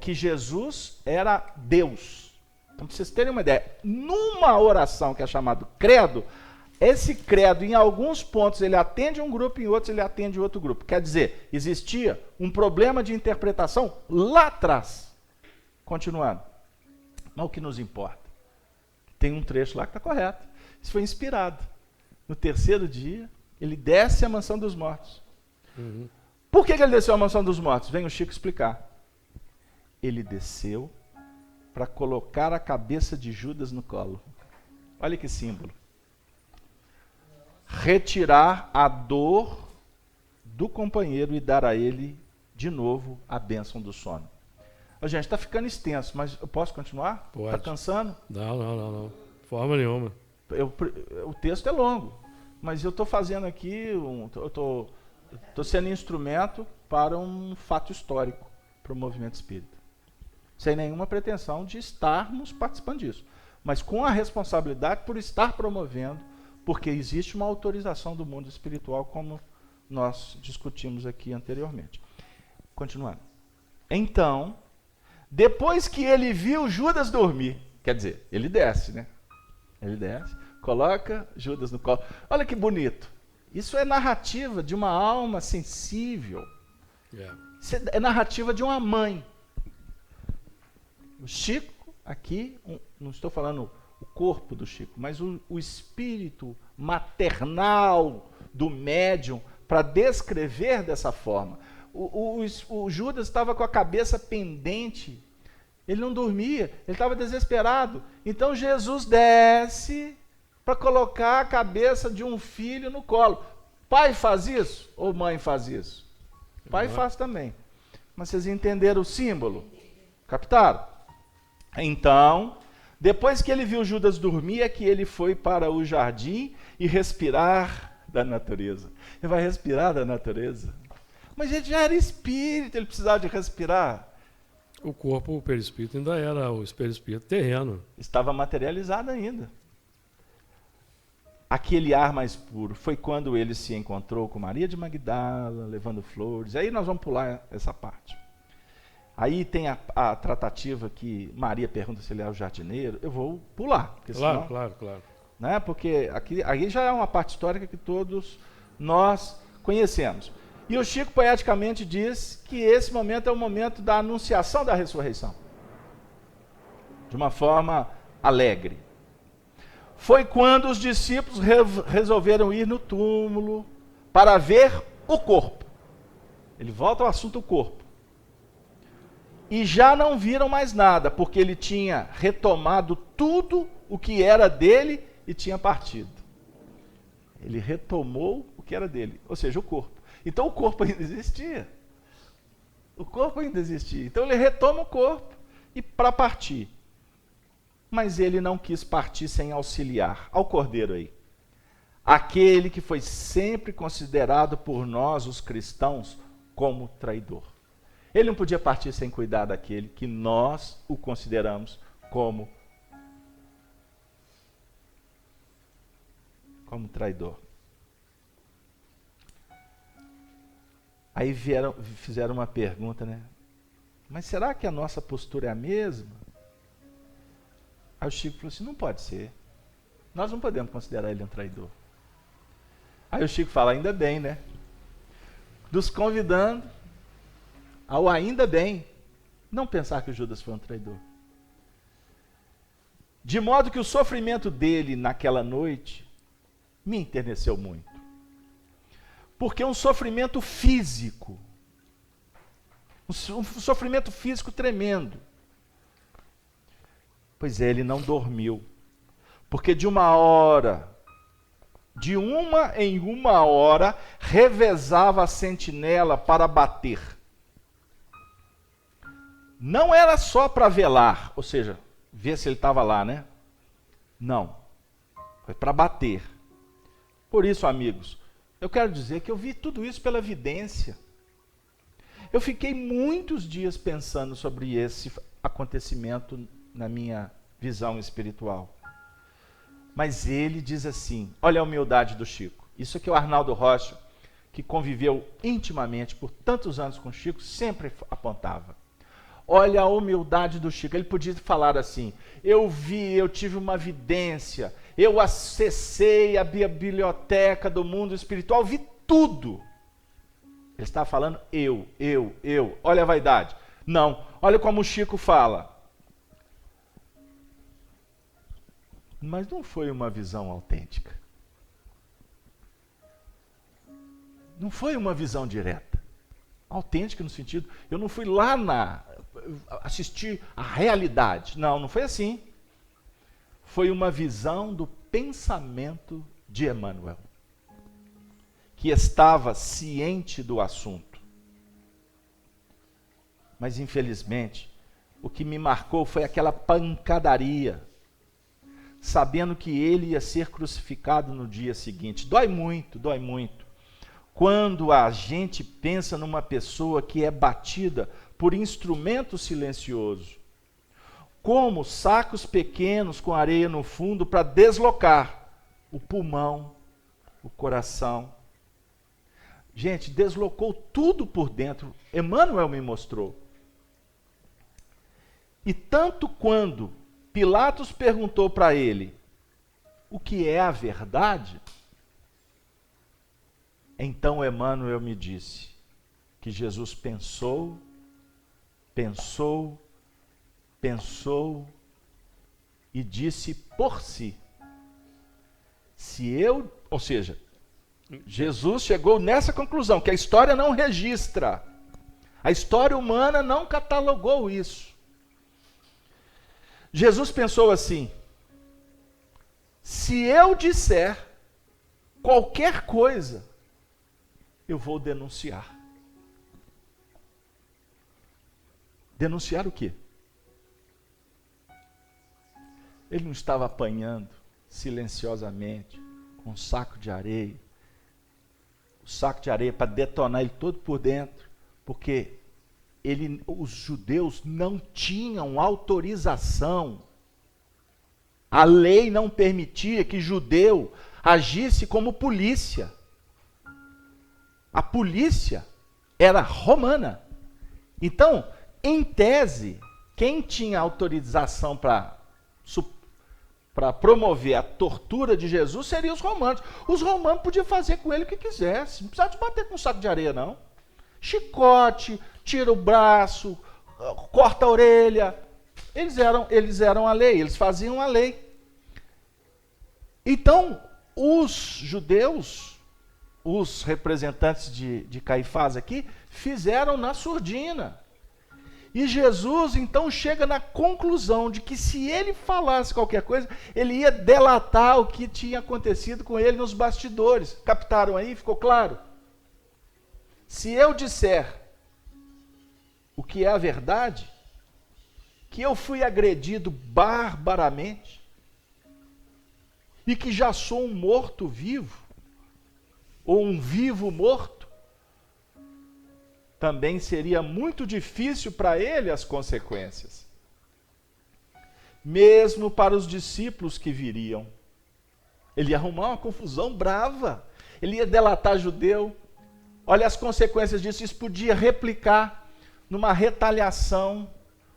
que Jesus era Deus. Então, para vocês terem uma ideia, numa oração que é chamada credo, esse credo, em alguns pontos, ele atende um grupo, em outros ele atende outro grupo. Quer dizer, existia um problema de interpretação lá atrás. Continuando. Mas o que nos importa? Tem um trecho lá que está correto. Isso foi inspirado. No terceiro dia, ele desce à mansão dos mortos. Uhum. Por que ele desceu à mansão dos mortos? Vem o Chico explicar. Ele desceu para colocar a cabeça de Judas no colo. Olha que símbolo. Retirar a dor do companheiro e dar a ele, de novo, a bênção do sono. Gente, está ficando extenso, mas eu posso continuar? Pode. Está cansando? Não. Forma nenhuma. O texto é longo, mas eu estou fazendo aqui, estou sendo instrumento para um fato histórico, para o movimento espírita. Sem nenhuma pretensão de estarmos participando disso, mas com a responsabilidade por estar promovendo, porque existe uma autorização do mundo espiritual, como nós discutimos aqui anteriormente. Continuando. Então, depois que ele viu Judas dormir, quer dizer, ele desce, né? Ele desce, coloca Judas no colo. Olha que bonito. Isso é narrativa de uma alma sensível. Isso é narrativa de uma mãe. O Chico, aqui, não estou falando o corpo do Chico, mas o espírito maternal do médium para descrever dessa forma. O Judas estava com a cabeça pendente, ele não dormia, ele estava desesperado. Então Jesus desce para colocar a cabeça de um filho no colo. Pai faz isso ou mãe faz isso? Pai faz também. Mas vocês entenderam o símbolo? Captaram? Então, depois que ele viu Judas dormir, é que ele foi para o jardim e respirar da natureza. Ele vai respirar da natureza. Mas ele já era espírito, ele precisava de respirar. O corpo, o perispírito, ainda era o perispírito terreno. Estava materializado ainda. Aquele ar mais puro foi quando ele se encontrou com Maria de Magdala, levando flores. Aí nós vamos pular essa parte. Aí tem a tratativa que Maria pergunta se ele é o jardineiro. Eu vou pular. Claro, senão, claro. Né, porque aí já é uma parte histórica que todos nós conhecemos. E o Chico poeticamente diz que esse momento é o momento da anunciação da ressurreição. De uma forma alegre. Foi quando os discípulos resolveram ir no túmulo para ver o corpo. Ele volta ao assunto do corpo. E já não viram mais nada, porque ele tinha retomado tudo o que era dele e tinha partido. Ele retomou o que era dele, ou seja, o corpo. Então o corpo ainda existia. O corpo ainda existia. Então ele retoma o corpo e para partir. Mas ele não quis partir sem auxiliar. Ao cordeiro aí. Aquele que foi sempre considerado por nós, os cristãos, como traidor. Ele não podia partir sem cuidar daquele que nós o consideramos como traidor. Aí fizeram uma pergunta, né? Mas será que a nossa postura é a mesma? Aí o Chico falou assim, não pode ser. Nós não podemos considerar ele um traidor. Aí o Chico fala, ainda bem, né? Nos convidando ao ainda bem não pensar que o Judas foi um traidor. De modo que o sofrimento dele naquela noite me enterneceu muito. Porque um sofrimento físico, um sofrimento físico tremendo. Pois é, ele não dormiu. Porque de uma em uma hora, revezava a sentinela para bater. Não era só para velar, ou seja, ver se ele estava lá, né? Não. Foi para bater. Por isso, amigos, eu quero dizer que eu vi tudo isso pela vidência. Eu fiquei muitos dias pensando sobre esse acontecimento na minha visão espiritual. Mas ele diz assim, olha a humildade do Chico. Isso aqui é o Arnaldo Rocha, que conviveu intimamente por tantos anos com o Chico, sempre apontava. Olha a humildade do Chico. Ele podia falar assim, eu tive uma vidência, eu acessei a biblioteca do mundo espiritual, vi tudo. Ele está falando eu. Olha a vaidade. Não, olha como o Chico fala. Mas não foi uma visão autêntica. Não foi uma visão direta. Autêntica no sentido, eu não fui lá assistir a realidade. Não foi assim. Foi uma visão do pensamento de Emmanuel, que estava ciente do assunto. Mas, infelizmente, o que me marcou foi aquela pancadaria, sabendo que ele ia ser crucificado no dia seguinte. Dói muito. Quando a gente pensa numa pessoa que é batida por instrumento silencioso, como sacos pequenos com areia no fundo para deslocar o pulmão, o coração. Gente, deslocou tudo por dentro. Emmanuel me mostrou. E tanto quando Pilatos perguntou para ele o que é a verdade, então Emmanuel me disse que Jesus pensou e disse por si. Ou seja, Jesus chegou nessa conclusão, que a história não registra. A história humana não catalogou isso. Jesus pensou assim, se eu disser qualquer coisa, eu vou denunciar. Denunciar o quê? Ele não estava apanhando silenciosamente com um saco de areia. O saco de areia para detonar ele todo por dentro, porque os judeus não tinham autorização. A lei não permitia que judeu agisse como polícia. A polícia era romana. Então, em tese, quem tinha autorização para promover a tortura de Jesus seriam os romanos. Os romanos podiam fazer com ele o que quisesse. Não precisava de bater com um saco de areia, não. Chicote, tira o braço, corta a orelha, Eles eram a lei, eles faziam a lei. Então, os judeus, os representantes de Caifás aqui, fizeram na surdina. E Jesus, então, chega na conclusão de que se ele falasse qualquer coisa, ele ia delatar o que tinha acontecido com ele nos bastidores. Captaram aí? Ficou claro? Se eu disser o que é a verdade, que eu fui agredido barbaramente, e que já sou um morto-vivo, ou um vivo morto, também seria muito difícil para ele as consequências. Mesmo para os discípulos que viriam. Ele ia arrumar uma confusão brava. Ele ia delatar judeu. Olha as consequências disso. Isso podia replicar numa retaliação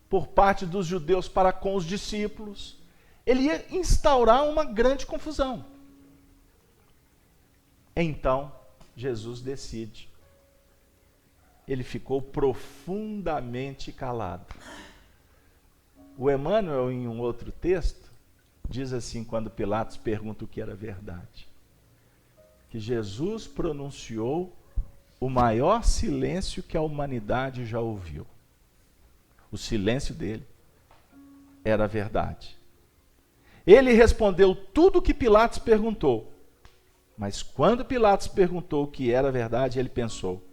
por parte dos judeus para com os discípulos. Ele ia instaurar uma grande confusão. Então, Jesus decide. Ele ficou profundamente calado. O Emmanuel, em um outro texto, diz assim, quando Pilatos pergunta o que era verdade, que Jesus pronunciou o maior silêncio que a humanidade já ouviu. O silêncio dele era a verdade. Ele respondeu tudo o que Pilatos perguntou, mas quando Pilatos perguntou o que era a verdade, ele pensou: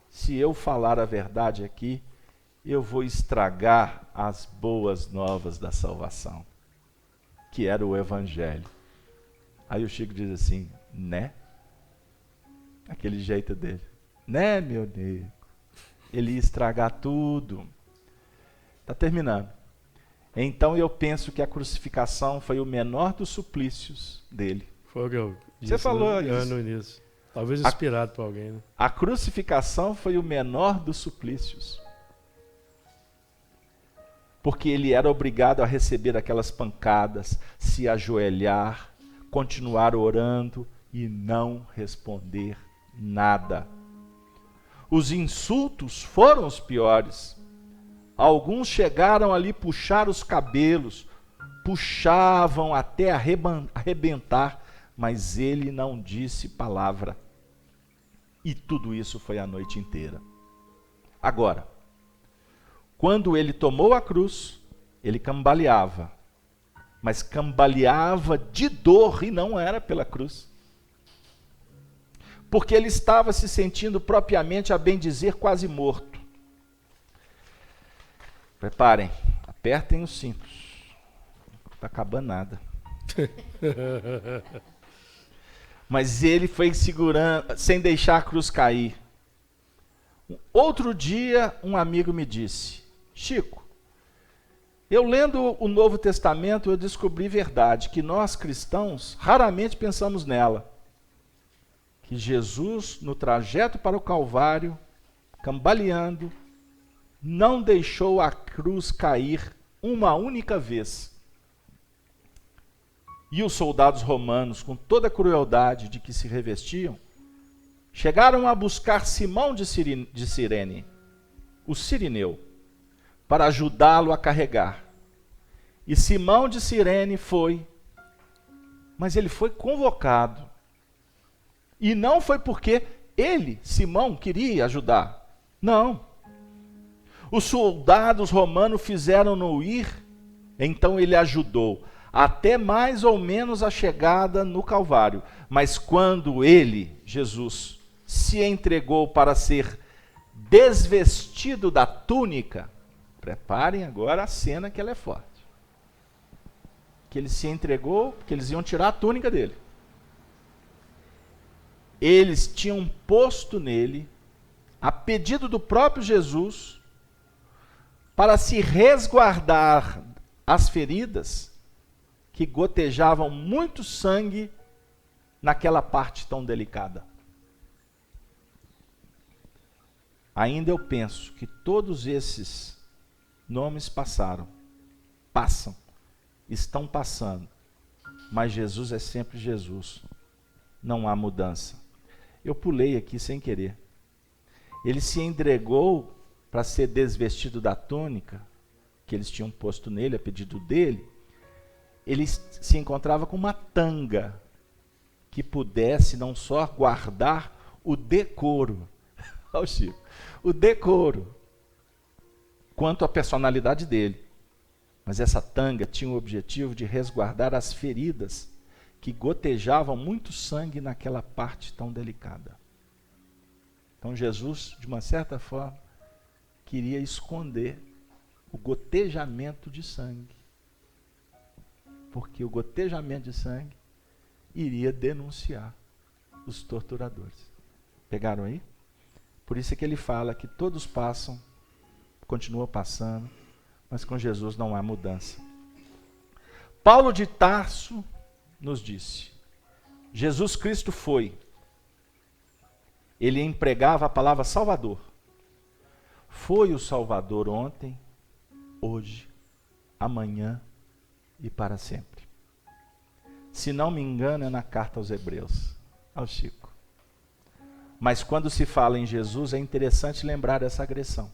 se eu falar a verdade aqui, eu vou estragar as boas novas da salvação, que era o Evangelho. Aí o Chico diz assim, né? Aquele jeito dele. Né, meu nego? Ele ia estragar tudo. Está terminando. Então eu penso que a crucificação foi o menor dos suplícios dele. Foi o que eu disse. Você falou isso. No início. Talvez inspirado por alguém, né? A crucificação foi o menor dos suplícios. Porque ele era obrigado a receber aquelas pancadas, se ajoelhar, continuar orando e não responder nada. Os insultos foram os piores. Alguns chegaram ali puxar os cabelos, puxavam até arrebentar, mas ele não disse palavra. E tudo isso foi a noite inteira. Agora, quando ele tomou a cruz, ele cambaleava. Mas cambaleava de dor e não era pela cruz. Porque ele estava se sentindo propriamente, a bem dizer, quase morto. Preparem, apertem os cintos. Não está acabando nada. Mas ele foi segurando, sem deixar a cruz cair. Outro dia, um amigo me disse: Chico, eu lendo o Novo Testamento, eu descobri verdade, que nós cristãos raramente pensamos nela. Que Jesus, no trajeto para o Calvário, cambaleando, não deixou a cruz cair uma única vez. E os soldados romanos, com toda a crueldade de que se revestiam, chegaram a buscar Simão de Cirene, o sirineu, para ajudá-lo a carregar. E Simão de Cirene foi, mas ele foi convocado. E não foi porque ele, Simão, queria ajudar. Não. Os soldados romanos fizeram-no ir, então ele ajudou, até mais ou menos a chegada no Calvário. Mas quando ele, Jesus, se entregou para ser desvestido da túnica, preparem agora a cena que ela é forte. Que ele se entregou, que eles iam tirar a túnica dele. Eles tinham posto nele, a pedido do próprio Jesus, para se resguardar as feridas que gotejavam muito sangue naquela parte tão delicada. Ainda eu penso que todos esses nomes passam, estão passando, mas Jesus é sempre Jesus, não há mudança. Eu pulei aqui sem querer. Ele se entregou para ser desvestido da túnica, que eles tinham posto nele, a pedido dele, ele se encontrava com uma tanga que pudesse não só guardar o decoro, olha o Chico, o decoro, quanto a personalidade dele. Mas essa tanga tinha o objetivo de resguardar as feridas que gotejavam muito sangue naquela parte tão delicada. Então Jesus, de uma certa forma, queria esconder o gotejamento de sangue. Porque o gotejamento de sangue iria denunciar os torturadores. Pegaram aí? Por isso é que ele fala que todos passam, continuam passando, mas com Jesus não há mudança. Paulo de Tarso nos disse, Jesus Cristo foi, ele empregava a palavra Salvador. Foi o Salvador ontem, hoje, amanhã e para sempre. Se não me engano, é na carta aos Hebreus, ao Chico. Mas quando se fala em Jesus, é interessante lembrar essa agressão.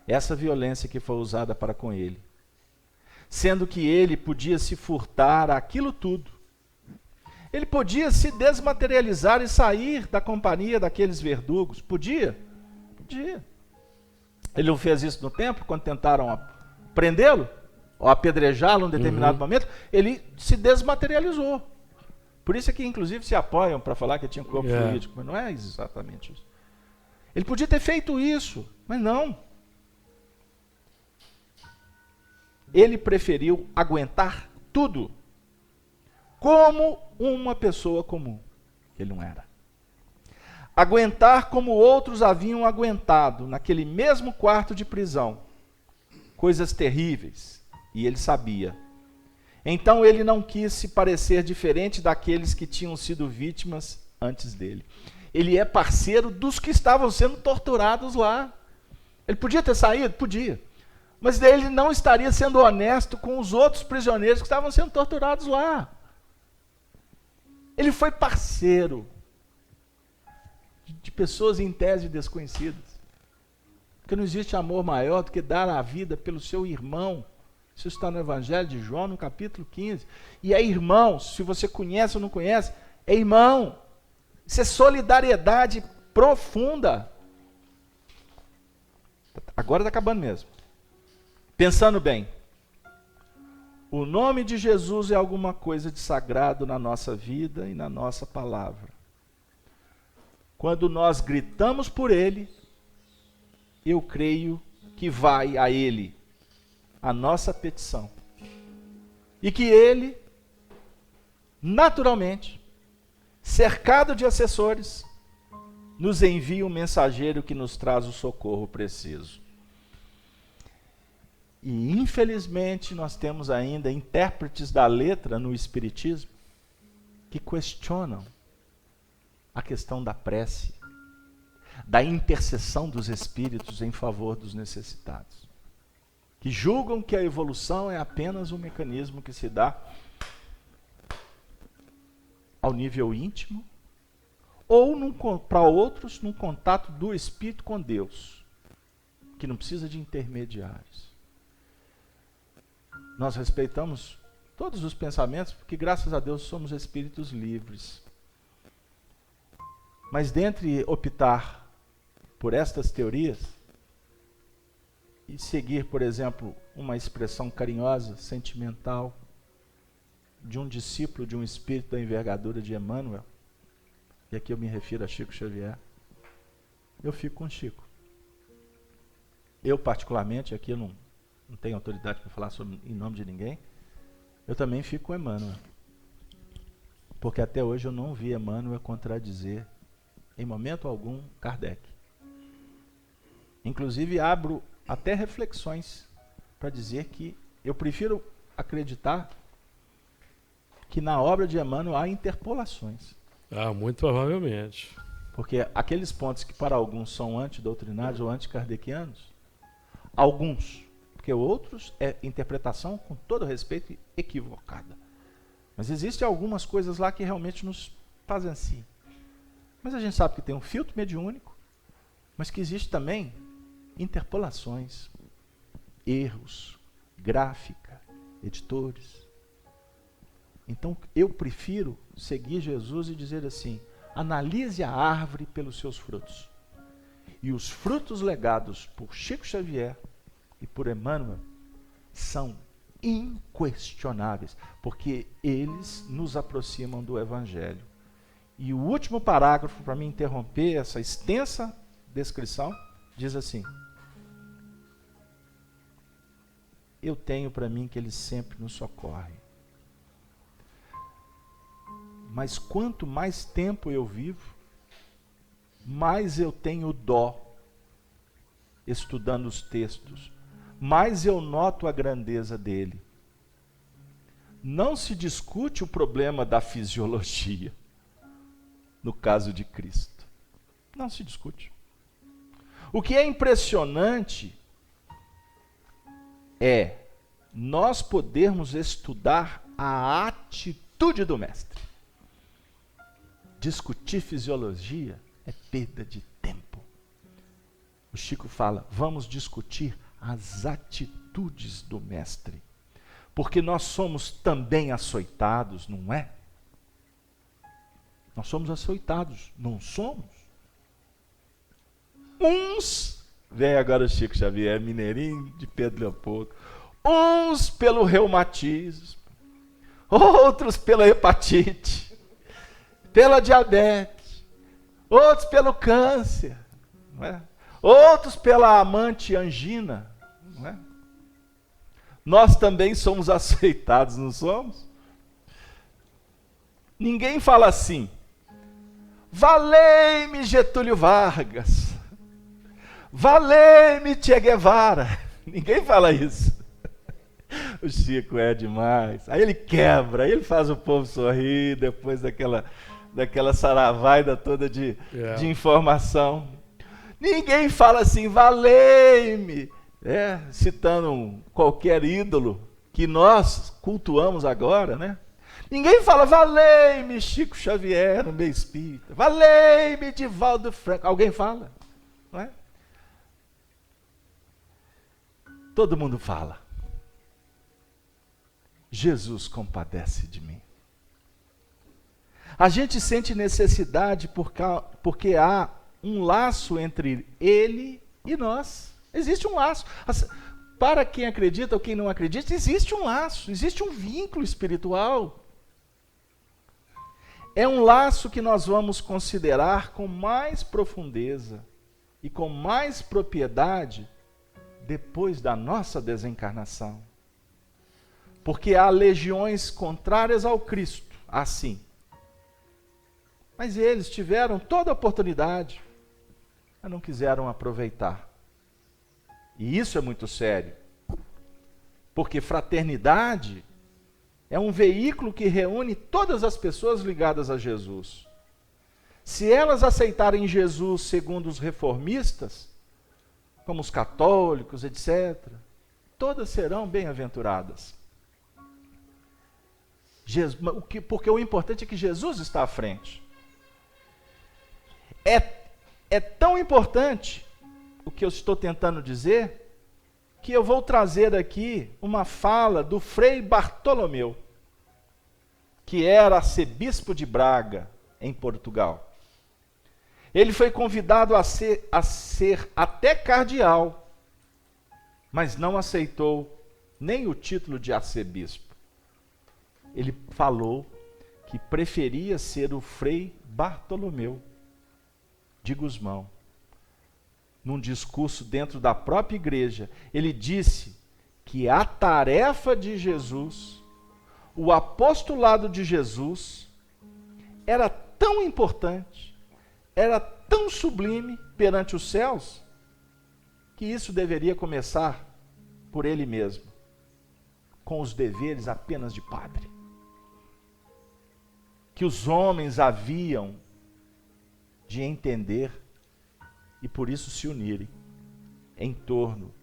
Essa violência que foi usada para com ele. Sendo que ele podia se furtar aquilo tudo. Ele podia se desmaterializar e sair da companhia daqueles verdugos. Podia? Podia. Ele não fez isso no templo, quando tentaram prendê-lo, ou apedrejá-lo em um determinado momento, ele se desmaterializou. Por isso é que, inclusive, se apoiam para falar que tinha um corpo jurídico, mas não é exatamente isso. Ele podia ter feito isso, mas não. Ele preferiu aguentar tudo, como uma pessoa comum. Ele não era. Aguentar como outros haviam aguentado, naquele mesmo quarto de prisão, coisas terríveis, e ele sabia. Então ele não quis se parecer diferente daqueles que tinham sido vítimas antes dele. Ele é parceiro dos que estavam sendo torturados lá. Ele podia ter saído? Podia. Mas daí ele não estaria sendo honesto com os outros prisioneiros que estavam sendo torturados lá. Ele foi parceiro de pessoas em tese desconhecidas. Porque não existe amor maior do que dar a vida pelo seu irmão. Isso está no Evangelho de João, no capítulo 15. E é irmão, se você conhece ou não conhece, é irmão. Isso é solidariedade profunda. Agora está acabando mesmo. Pensando bem, o nome de Jesus é alguma coisa de sagrado na nossa vida e na nossa palavra. Quando nós gritamos por Ele, eu creio que vai a Ele a nossa petição. E que Ele, naturalmente, cercado de assessores, nos envia um mensageiro que nos traz o socorro preciso. E, infelizmente, nós temos ainda intérpretes da letra no Espiritismo que questionam a questão da prece, da intercessão dos espíritos em favor dos necessitados. Que julgam que a evolução é apenas um mecanismo que se dá ao nível íntimo ou para outros num contato do espírito com Deus, que não precisa de intermediários. Nós respeitamos todos os pensamentos, porque graças a Deus somos espíritos livres. Mas dentre optar por estas teorias e seguir, por exemplo, uma expressão carinhosa, sentimental, de um discípulo de um espírito da envergadura de Emmanuel, e aqui eu me refiro a Chico Xavier, eu fico com Chico. Eu particularmente, aqui eu não tenho autoridade para falar em nome de ninguém, eu também fico com Emmanuel. Porque até hoje eu não vi Emmanuel contradizer, em momento algum, Kardec. Inclusive abro até reflexões para dizer que eu prefiro acreditar que na obra de Emmanuel há interpolações. Muito provavelmente. Porque aqueles pontos que para alguns são antidoutrinários ou anti-kardecianos, alguns, porque outros é interpretação, com todo respeito, equivocada. Mas existem algumas coisas lá que realmente nos fazem assim. Mas a gente sabe que tem um filtro mediúnico, mas que existe também interpolações. erros, gráfica, editores. Então, eu prefiro seguir Jesus e dizer assim: analise a árvore pelos seus frutos. E os frutos legados por Chico Xavier e por Emmanuel são inquestionáveis, porque eles nos aproximam do Evangelho. E o último parágrafo, para me interromper essa extensa descrição, diz assim: eu tenho para mim que ele sempre nos socorre. Mas quanto mais tempo eu vivo, mais eu tenho dó estudando os textos, mais eu noto a grandeza dele. Não se discute o problema da fisiologia, no caso de Cristo. Não se discute. O que é impressionante é nós podermos estudar a atitude do mestre. Discutir fisiologia é perda de tempo. O Chico fala: vamos discutir as atitudes do mestre, porque nós somos também açoitados, não é? Nós somos açoitados, não somos? Uns, vem agora o Chico Xavier, mineirinho de Pedro Leopoldo, uns pelo reumatismo, outros pela hepatite, pela diabetes, outros pelo câncer, não é? Outros pela amante angina, não é? Nós também somos aceitados, não somos? Ninguém fala assim: valei-me Getúlio Vargas, valei-me Che Guevara. Ninguém fala isso. O Chico é demais. Aí ele quebra, aí ele faz o povo sorrir depois daquela saravaida toda de informação. Ninguém fala assim: valei-me, citando qualquer ídolo que nós cultuamos agora, né? Ninguém fala: valei-me Chico Xavier no meio espírita, valei-me Divaldo Franco. Alguém fala, não é? Todo mundo fala: Jesus compadece de mim. A gente sente necessidade porque há um laço entre ele e nós. Existe um laço. Para quem acredita ou quem não acredita, existe um laço, existe um vínculo espiritual. É um laço que nós vamos considerar com mais profundeza e com mais propriedade depois da nossa desencarnação. Porque há legiões contrárias ao Cristo, assim. Mas eles tiveram toda a oportunidade, mas não quiseram aproveitar. E isso é muito sério. Porque fraternidade é um veículo que reúne todas as pessoas ligadas a Jesus. Se elas aceitarem Jesus segundo os reformistas, como os católicos, etc., todas serão bem-aventuradas. Porque o importante é que Jesus está à frente. É tão importante o que eu estou tentando dizer, que eu vou trazer aqui uma fala do Frei Bartolomeu, que era arcebispo de Braga, em Portugal. Ele foi convidado a ser até cardeal, mas não aceitou nem o título de arcebispo. Ele falou que preferia ser o Frei Bartolomeu de Gusmão. Num discurso dentro da própria igreja, ele disse que a tarefa de Jesus, o apostolado de Jesus, era tão importante, era tão sublime perante os céus, que isso deveria começar por ele mesmo, com os deveres apenas de padre. Que os homens haviam de entender e por isso se unirem em torno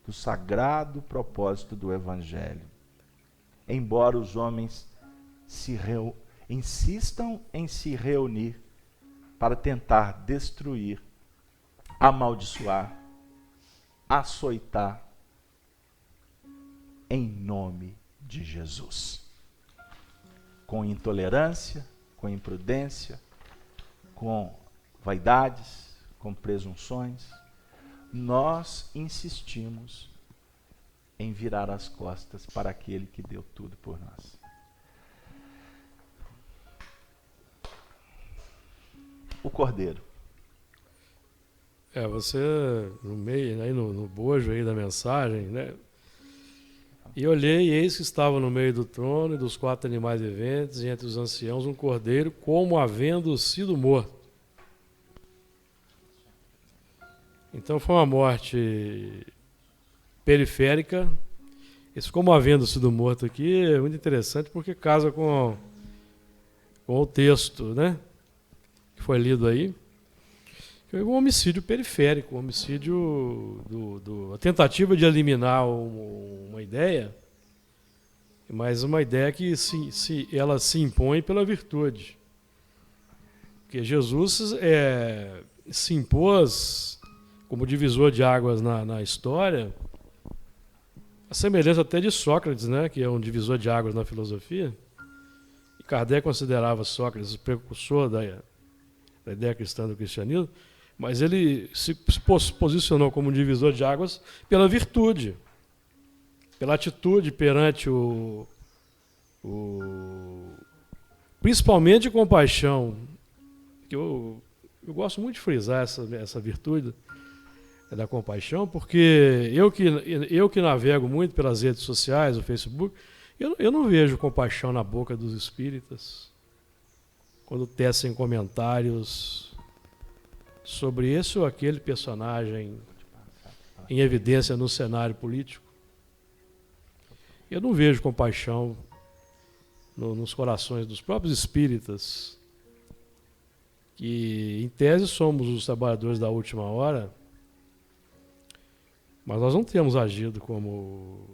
do sagrado propósito do Evangelho. Embora os homens insistam em se reunir para tentar destruir, amaldiçoar, açoitar em nome de Jesus. Com intolerância, com imprudência, com vaidades, com presunções, nós insistimos em virar as costas para aquele que deu tudo por nós. O Cordeiro. Você, no meio, aí no bojo aí da mensagem, né? E olhei, e eis que estava no meio do trono e dos 4 animais viventes, e entre os anciãos um cordeiro, como havendo sido morto. Então foi uma morte periférica. Esse como havendo sido morto aqui é muito interessante porque casa com o texto, né, que foi lido aí. Foi um homicídio periférico, um homicídio a tentativa de eliminar uma ideia, mas uma ideia que ela se impõe pela virtude. Porque Jesus se impôs como divisor de águas na história, a semelhança até de Sócrates, né, que é um divisor de águas na filosofia. E Kardec considerava Sócrates o precursor da ideia cristã do cristianismo, mas ele se posicionou como um divisor de águas pela virtude, pela atitude perante principalmente compaixão, que eu gosto muito de frisar essa virtude da compaixão, porque eu que navego muito pelas redes sociais, o Facebook, eu não vejo compaixão na boca dos espíritas quando tecem comentários sobre esse ou aquele personagem em evidência no cenário político. Eu não vejo compaixão nos corações dos próprios espíritas, que em tese somos os trabalhadores da última hora, mas nós não temos agido como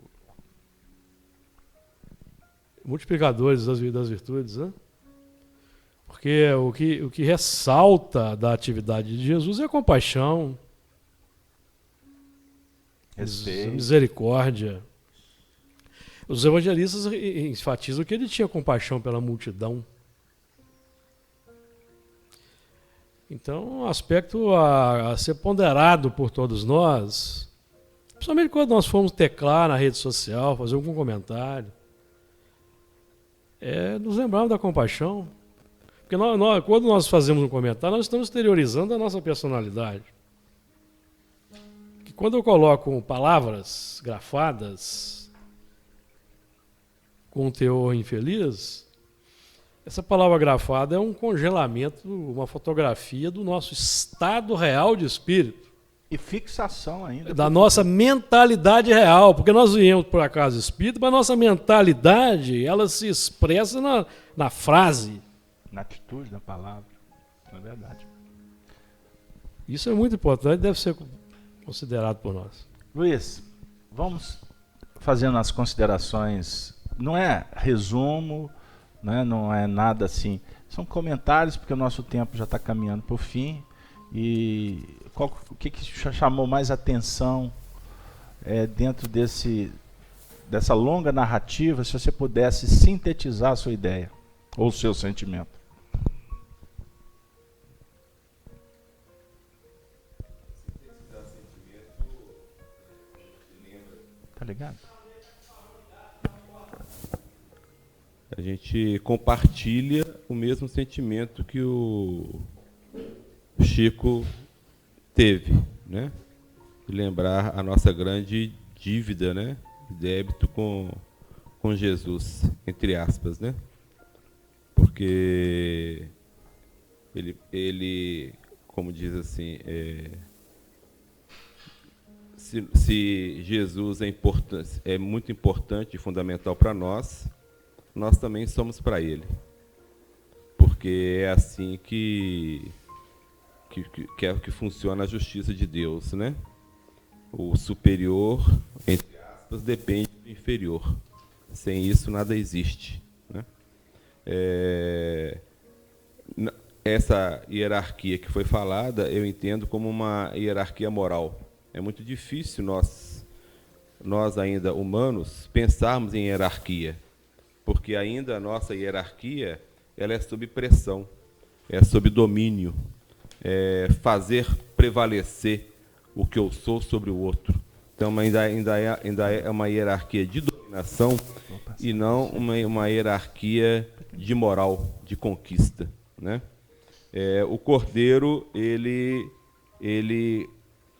multiplicadores das virtudes, né? Porque o que ressalta da atividade de Jesus é a compaixão, a misericórdia. Os evangelistas enfatizam que ele tinha compaixão pela multidão. Então, um aspecto a ser ponderado por todos nós, principalmente quando nós formos teclar na rede social, fazer algum comentário, é nos lembrarmos da compaixão. Porque quando nós fazemos um comentário, nós estamos exteriorizando a nossa personalidade. Que quando eu coloco palavras grafadas com um teor infeliz, essa palavra grafada é um congelamento, uma fotografia do nosso estado real de espírito. E fixação ainda. Da nossa mentalidade real, porque nós viemos por acaso espírito, mas a nossa mentalidade, ela se expressa na frase. Na atitude, na palavra. É verdade. Isso é muito importante e deve ser considerado por nós. Luiz, vamos fazendo as considerações. Não é resumo, né? Não é nada assim. São comentários, porque o nosso tempo já está caminhando para o fim. E o que chamou mais atenção dentro dessa longa narrativa, se você pudesse sintetizar a sua ideia ou o seu sentimento? Tá ligado? A gente compartilha o mesmo sentimento que o Chico teve, né? De lembrar a nossa grande dívida, né? Débito com Jesus, entre aspas, né? Porque ele como diz assim, se Jesus é muito importante e fundamental para nós, nós também somos para ele. Porque é assim que funciona a justiça de Deus, né? O superior, entre aspas, depende do inferior. Sem isso, nada existe, né? Essa hierarquia que foi falada, eu entendo como uma hierarquia moral. É muito difícil nós nós ainda humanos, pensarmos em hierarquia, porque ainda a nossa hierarquia ela é sob pressão, é sob domínio, é fazer prevalecer o que eu sou sobre o outro. Então, ainda é uma hierarquia de dominação e não uma hierarquia de moral, de conquista, né? O cordeiro, ele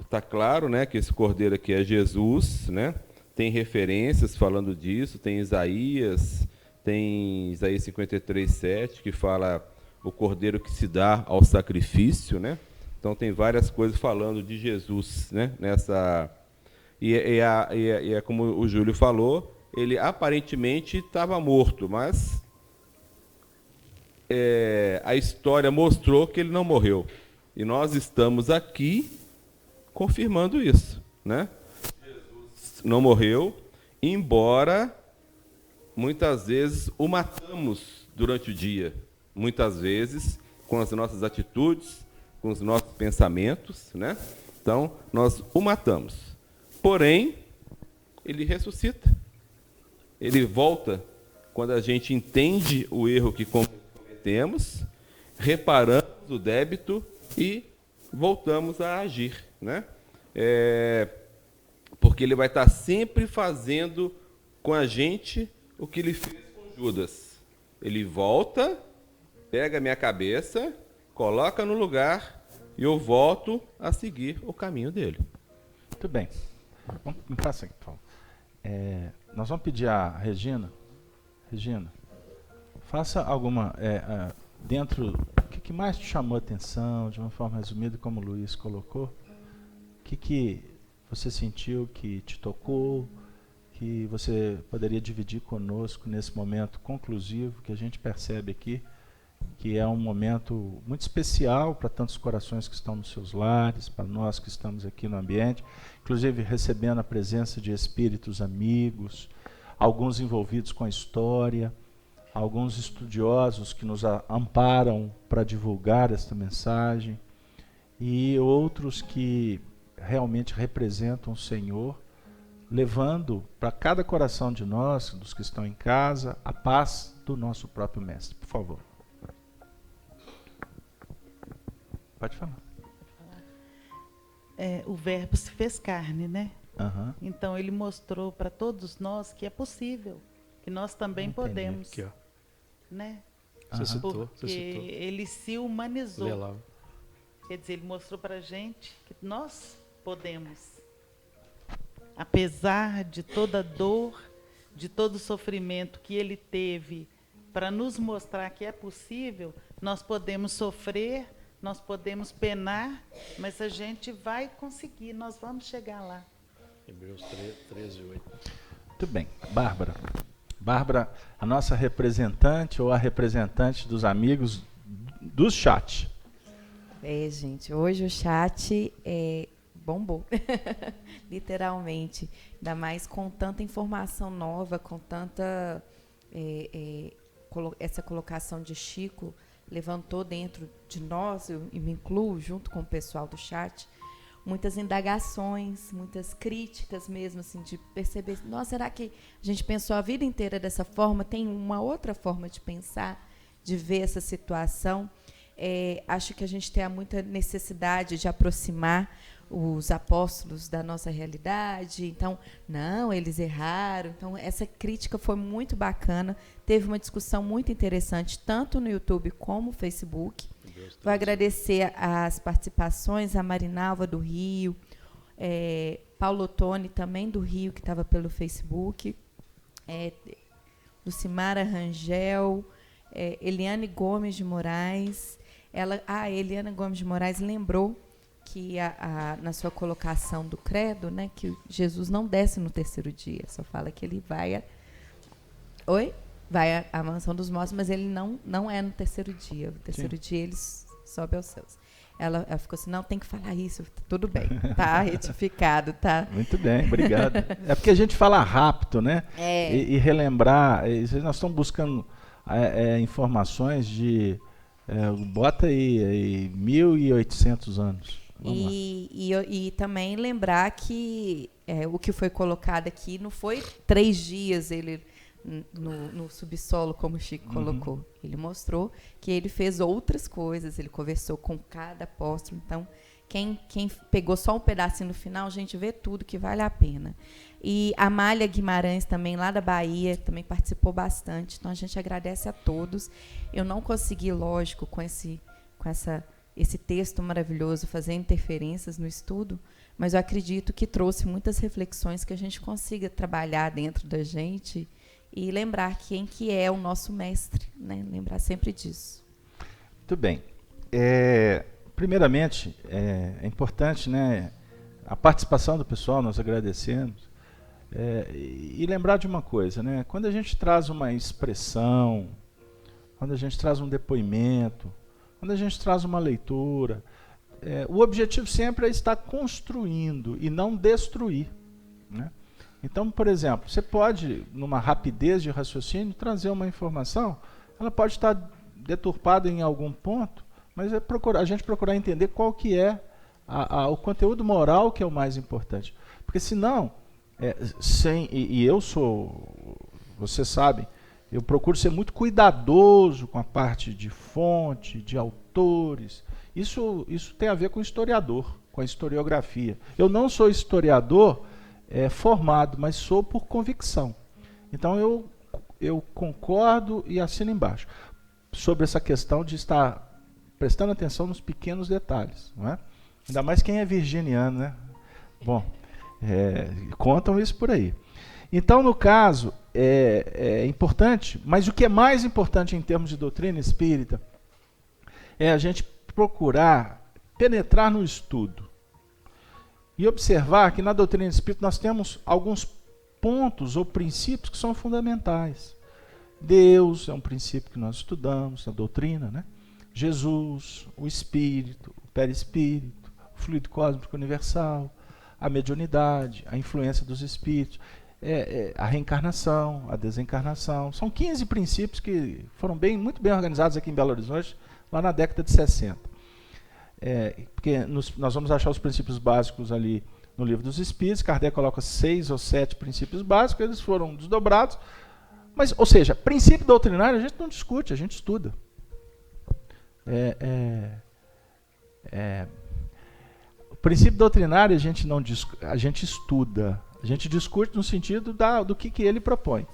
está claro, né, que esse cordeiro aqui é Jesus, né? Tem referências falando disso, tem Isaías 53:7, que fala o cordeiro que se dá ao sacrifício, né? Então tem várias coisas falando de Jesus, né? E é como o Júlio falou, ele aparentemente estava morto, mas a história mostrou que ele não morreu. E nós estamos aqui confirmando isso, né? Jesus não morreu, embora muitas vezes o matamos durante o dia, muitas vezes com as nossas atitudes, com os nossos pensamentos, né? Então, nós o matamos. Porém, ele ressuscita. Ele volta quando a gente entende o erro que cometemos, reparamos o débito e voltamos a agir, né? Porque ele vai estar sempre fazendo com a gente o que ele fez com Judas. Ele volta, pega a minha cabeça, coloca no lugar e eu volto a seguir o caminho dele. Muito bem. Me passa aqui, por favor. Nós vamos pedir a Regina. Regina, faça alguma... dentro... O que mais te chamou a atenção, de uma forma resumida, como o Luiz colocou? O que você sentiu que te tocou, que você poderia dividir conosco nesse momento conclusivo, que a gente percebe aqui, que é um momento muito especial para tantos corações que estão nos seus lares, para nós que estamos aqui no ambiente, inclusive recebendo a presença de espíritos amigos, alguns envolvidos com a história, alguns estudiosos que nos amparam para divulgar esta mensagem, e outros que realmente representam o Senhor, levando para cada coração de nós, dos que estão em casa, a paz do nosso próprio Mestre. Por favor. Pode falar. O Verbo se fez carne, né? Uhum. Então ele mostrou para todos nós que é possível, que nós também podemos, Aqui, ó. né? Você citou, Porque você citou. ele se humanizou. Lê lá. Quer dizer, ele mostrou para a gente que nós podemos. Apesar de toda dor, de todo sofrimento que ele teve, para nos mostrar que é possível, nós podemos sofrer, nós podemos penar, mas a gente vai conseguir, nós vamos chegar lá. Hebreus 13:8. Muito bem. Bárbara. Bárbara, a nossa representante ou a representante dos amigos do chat. Gente, hoje o chat bombou, literalmente, ainda mais com tanta informação nova, com tanta essa colocação de Chico levantou dentro de nós, e me incluo junto com o pessoal do chat, muitas indagações, muitas críticas mesmo, assim, de perceber, nossa, será que a gente pensou a vida inteira dessa forma? Tem uma outra forma de pensar, de ver essa situação? Acho que a gente tem muita necessidade de aproximar os apóstolos da nossa realidade. Então, não, eles erraram. Então, essa crítica foi muito bacana. Teve uma discussão muito interessante, tanto no YouTube como no Facebook. Vou agradecer as participações, a Marinalva do Rio, Paulo Ottoni também do Rio, que estava pelo Facebook, Lucimara Rangel, Eliane Gomes de Moraes. Eliane Gomes de Moraes lembrou que na sua colocação do credo, né, que Jesus não desce no terceiro dia, só fala que ele vai à mansão dos mortos, mas ele não é no terceiro dia. O terceiro dia ele sobe aos céus. Ela ficou assim, não, tem que falar isso, tudo bem, tá retificado, tá? Muito bem, obrigado. É porque a gente fala rápido, né? E relembrar, nós estamos buscando informações de, bota aí 1.800 anos. E também lembrar que o que foi colocado aqui não foi 3 dias ele no subsolo, como o Chico colocou. Ele mostrou que ele fez outras coisas, ele conversou com cada apóstolo. Então, quem pegou só um pedacinho no final, a gente vê tudo que vale a pena. E a Amália Guimarães, também lá da Bahia, também participou bastante. Então, a gente agradece a todos. Eu não consegui, lógico, com esse texto maravilhoso, fazer interferências no estudo, mas eu acredito que trouxe muitas reflexões que a gente consiga trabalhar dentro da gente e lembrar quem que é o nosso mestre, né? Lembrar sempre disso. Muito bem. Primeiramente, é importante, né, a participação do pessoal, nós agradecemos, e lembrar de uma coisa, né, quando a gente traz uma expressão, quando a gente traz um depoimento, quando a gente traz uma leitura, o objetivo sempre é estar construindo e não destruir, né? Então, por exemplo, você pode, numa rapidez de raciocínio, trazer uma informação, ela pode estar deturpada em algum ponto, mas a gente procurar entender qual que é o conteúdo moral que é o mais importante. Porque senão, vocês sabem, eu procuro ser muito cuidadoso com a parte de fonte, de autores. Isso tem a ver com historiador, com a historiografia. Eu não sou historiador formado, mas sou por convicção. Então eu concordo e assino embaixo sobre essa questão de estar prestando atenção nos pequenos detalhes, não é? Ainda mais quem é virginiano, né? Bom, contam isso por aí. Então, no caso, é importante, mas o que é mais importante em termos de doutrina espírita é a gente procurar penetrar no estudo e observar que na doutrina espírita nós temos alguns pontos ou princípios que são fundamentais. Deus é um princípio que nós estudamos na doutrina, né? Jesus, o Espírito, o Perispírito, o fluido cósmico universal, a mediunidade, a influência dos espíritos, a reencarnação, a desencarnação. São 15 princípios que foram muito bem organizados aqui em Belo Horizonte, lá na década de 60. Porque nós vamos achar os princípios básicos ali no Livro dos Espíritos. Kardec coloca 6 ou 7 princípios básicos, eles foram desdobrados. Mas, ou seja, princípio doutrinário a gente não discute, a gente estuda. O princípio doutrinário a gente estuda, a gente discute no sentido do que ele propõe.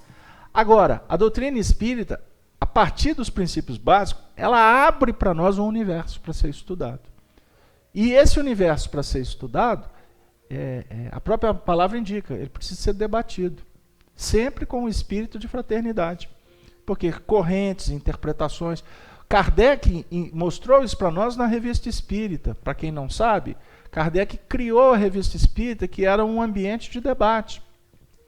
Agora, a doutrina espírita, a partir dos princípios básicos, ela abre para nós um universo para ser estudado. E esse universo para ser estudado, a própria palavra indica, ele precisa ser debatido, sempre com o espírito de fraternidade. Porque correntes, interpretações... Kardec mostrou isso para nós na Revista Espírita. Para quem não sabe, Kardec criou a Revista Espírita, que era um ambiente de debate.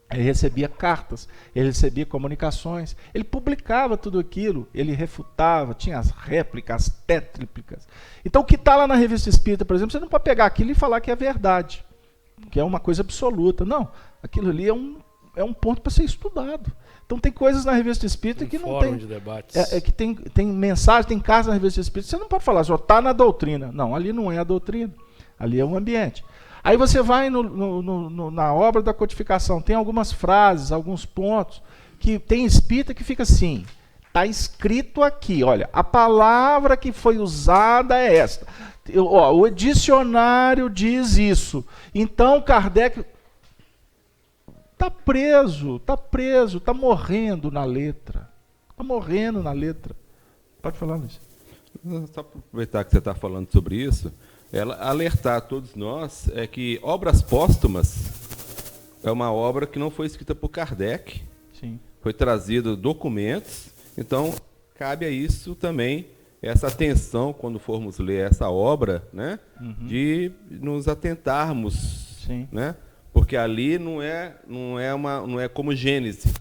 Ele recebia cartas, ele recebia comunicações, ele publicava tudo aquilo, ele refutava, tinha as réplicas, as tétriplicas. Então o que está lá na Revista Espírita, por exemplo, você não pode pegar aquilo e falar que é verdade, que é uma coisa absoluta. Não, aquilo ali é um ponto para ser estudado. Então tem coisas na Revista Espírita que não tem... de debates. Que tem mensagem, tem casos na Revista Espírita, você não pode falar, só está na doutrina. Não, ali não é a doutrina, ali é o ambiente. Aí você vai na obra da codificação, tem algumas frases, alguns pontos, que tem espírita que fica assim, está escrito aqui, olha, a palavra que foi usada é esta. O dicionário diz isso. Então Kardec... Está preso, está morrendo na letra. Está morrendo na letra. Pode falar, Luiz. Só para aproveitar que você está falando sobre isso, alertar a todos nós que Obras Póstumas é uma obra que não foi escrita por Kardec. Sim. Foi trazido documentos, então cabe a isso também, essa atenção quando formos ler essa obra, né, de nos atentarmos, Sim. né? Porque ali não é como Gênesis,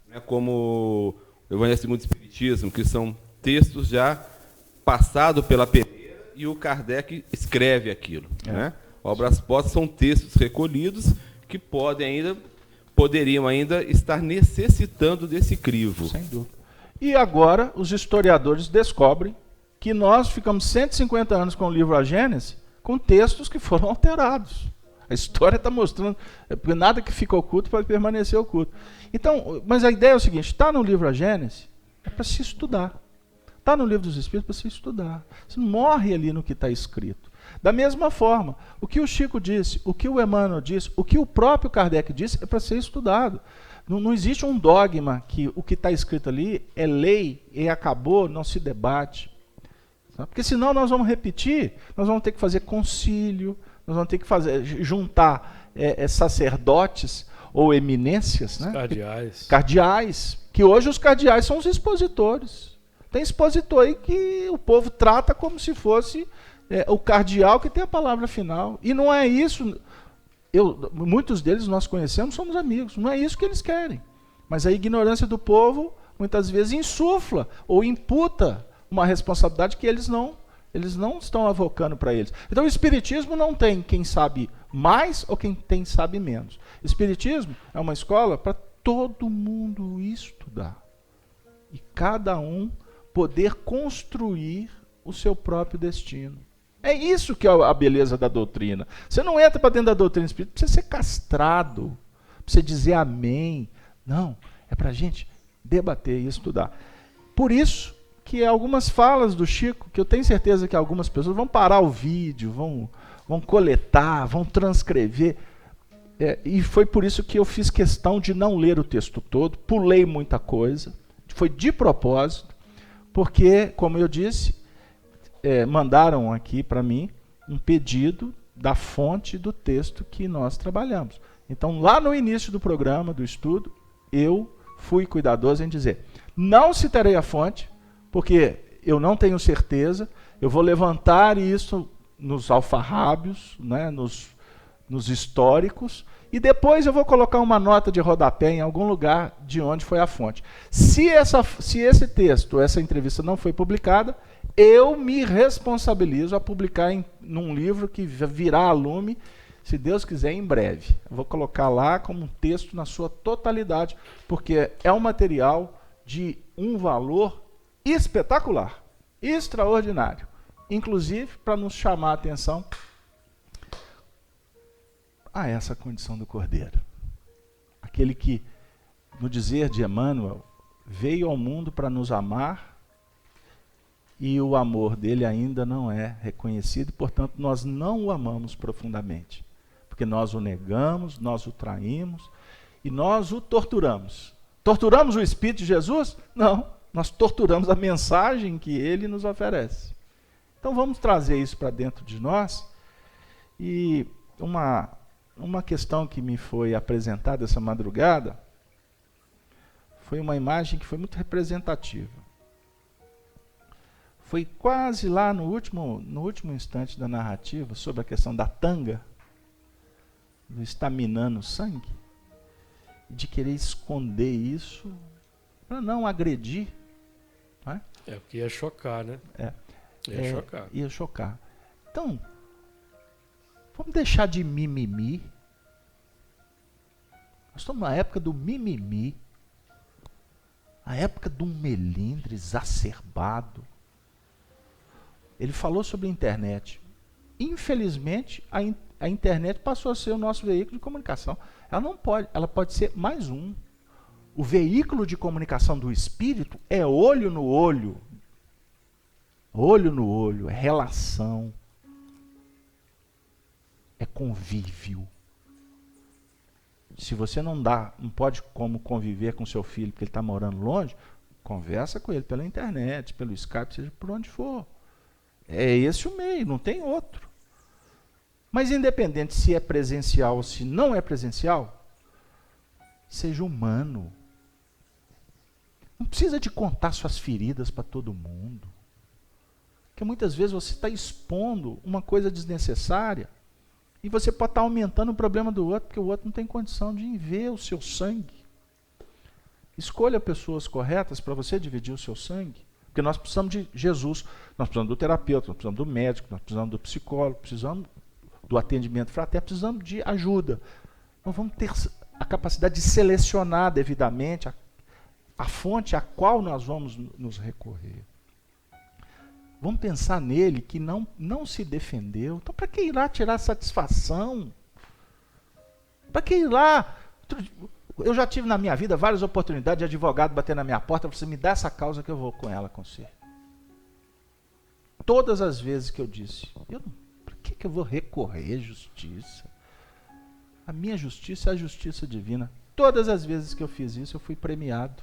não é como o Evangelho segundo o Espiritismo, que são textos já passados pela peneira e o Kardec escreve aquilo. Né? Obras póstumas são textos recolhidos que poderiam ainda estar necessitando desse crivo. Sem dúvida. E agora os historiadores descobrem que nós ficamos 150 anos com o livro A Gênese com textos que foram alterados. A história está mostrando, porque nada que fica oculto pode permanecer oculto. Então, mas a ideia é o seguinte, está no livro A Gênese, é para se estudar. Está no livro dos Espíritos para se estudar. Você não morre ali no que está escrito. Da mesma forma, o que o Chico disse, o que o Emmanuel disse, o que o próprio Kardec disse é para ser estudado. Não existe um dogma que o que está escrito ali é lei e acabou, não se debate. Porque senão nós vamos repetir, nós vamos ter que fazer concílio, nós vamos ter que juntar sacerdotes ou eminências, né? Cardeais, que hoje os cardeais são os expositores. Tem expositor aí que o povo trata como se fosse o cardeal que tem a palavra final. E não é isso. Muitos deles nós conhecemos, somos amigos. Não é isso que eles querem. Mas a ignorância do povo, muitas vezes, insufla ou imputa uma responsabilidade que eles não estão avocando para eles. Então o Espiritismo não tem quem sabe mais ou quem sabe menos. O Espiritismo é uma escola para todo mundo estudar. E cada um poder construir o seu próprio destino. É isso que é a beleza da doutrina. Você não entra para dentro da doutrina espírita para você ser castrado, para você dizer amém. Não, é para a gente debater e estudar. Por isso que algumas falas do Chico, que eu tenho certeza que algumas pessoas vão parar o vídeo, vão coletar, vão transcrever. E foi por isso que eu fiz questão de não ler o texto todo, pulei muita coisa, foi de propósito, porque, como eu disse, mandaram aqui para mim um pedido da fonte do texto que nós trabalhamos. Então, lá no início do programa, do estudo, eu fui cuidadoso em dizer, não citarei a fonte, porque eu não tenho certeza, eu vou levantar isso nos alfarrábios, né, nos históricos, e depois eu vou colocar uma nota de rodapé em algum lugar de onde foi a fonte. Se esse texto, essa entrevista não foi publicada, eu me responsabilizo a publicar num livro que virá a lume, se Deus quiser, em breve. Eu vou colocar lá como um texto na sua totalidade, porque é um material de um valor espetacular, extraordinário, inclusive para nos chamar a atenção a essa condição do Cordeiro. Aquele que, no dizer de Emmanuel, veio ao mundo para nos amar e o amor dele ainda não é reconhecido, e, portanto, nós não o amamos profundamente, porque nós o negamos, nós o traímos e nós o torturamos. Torturamos o Espírito de Jesus? Não. Nós torturamos a mensagem que ele nos oferece. Então vamos trazer isso para dentro de nós. E uma questão que me foi apresentada essa madrugada foi uma imagem que foi muito representativa. Foi quase lá no último instante da narrativa, sobre a questão da tanga, do estaminando sangue, de querer esconder isso para não agredir. Não é? Porque ia chocar, né? Ia chocar. Então, vamos deixar de mimimi. Nós estamos na época do mimimi, a época do melindre exacerbado. Ele falou sobre a internet. Infelizmente, a internet passou a ser o nosso veículo de comunicação. Ela pode ser mais um. O veículo de comunicação do espírito é olho no olho. Olho no olho, é relação. É convívio. Se você não pode como conviver com seu filho porque ele está morando longe, conversa com ele pela internet, pelo Skype, seja por onde for. É esse o meio, não tem outro. Mas independente se é presencial ou se não é presencial, seja humano. Não precisa de contar suas feridas para todo mundo. Porque muitas vezes você está expondo uma coisa desnecessária e você pode estar aumentando o problema do outro, porque o outro não tem condição de ver o seu sangue. Escolha pessoas corretas para você dividir o seu sangue. Porque nós precisamos de Jesus, nós precisamos do terapeuta, nós precisamos do médico, nós precisamos do psicólogo, precisamos do atendimento fraterno, precisamos de ajuda. Nós vamos ter a capacidade de selecionar devidamente a fonte a qual nós vamos nos recorrer. Vamos pensar nele que não se defendeu. Então, para que ir lá tirar satisfação? Para que ir lá? Eu já tive na minha vida várias oportunidades de advogado bater na minha porta e falar: me dá essa causa que eu vou com ela com você. Todas as vezes que eu disse: para que eu vou recorrer à justiça? A minha justiça é a justiça divina. Todas as vezes que eu fiz isso, eu fui premiado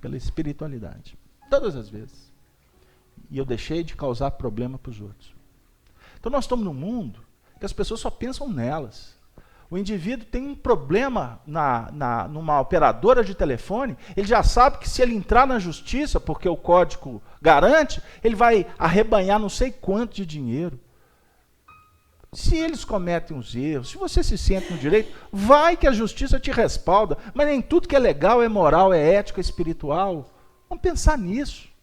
pela espiritualidade. Todas as vezes. E eu deixei de causar problema para os outros. Então nós estamos num mundo que as pessoas só pensam nelas. O indivíduo tem um problema numa operadora de telefone, ele já sabe que se ele entrar na justiça, porque o código garante, ele vai arrebanhar não sei quanto de dinheiro. Se eles cometem os erros, se você se sente no direito, vai que a justiça te respalda, mas nem tudo que é legal, é moral, é ético, é espiritual. Vamos pensar nisso.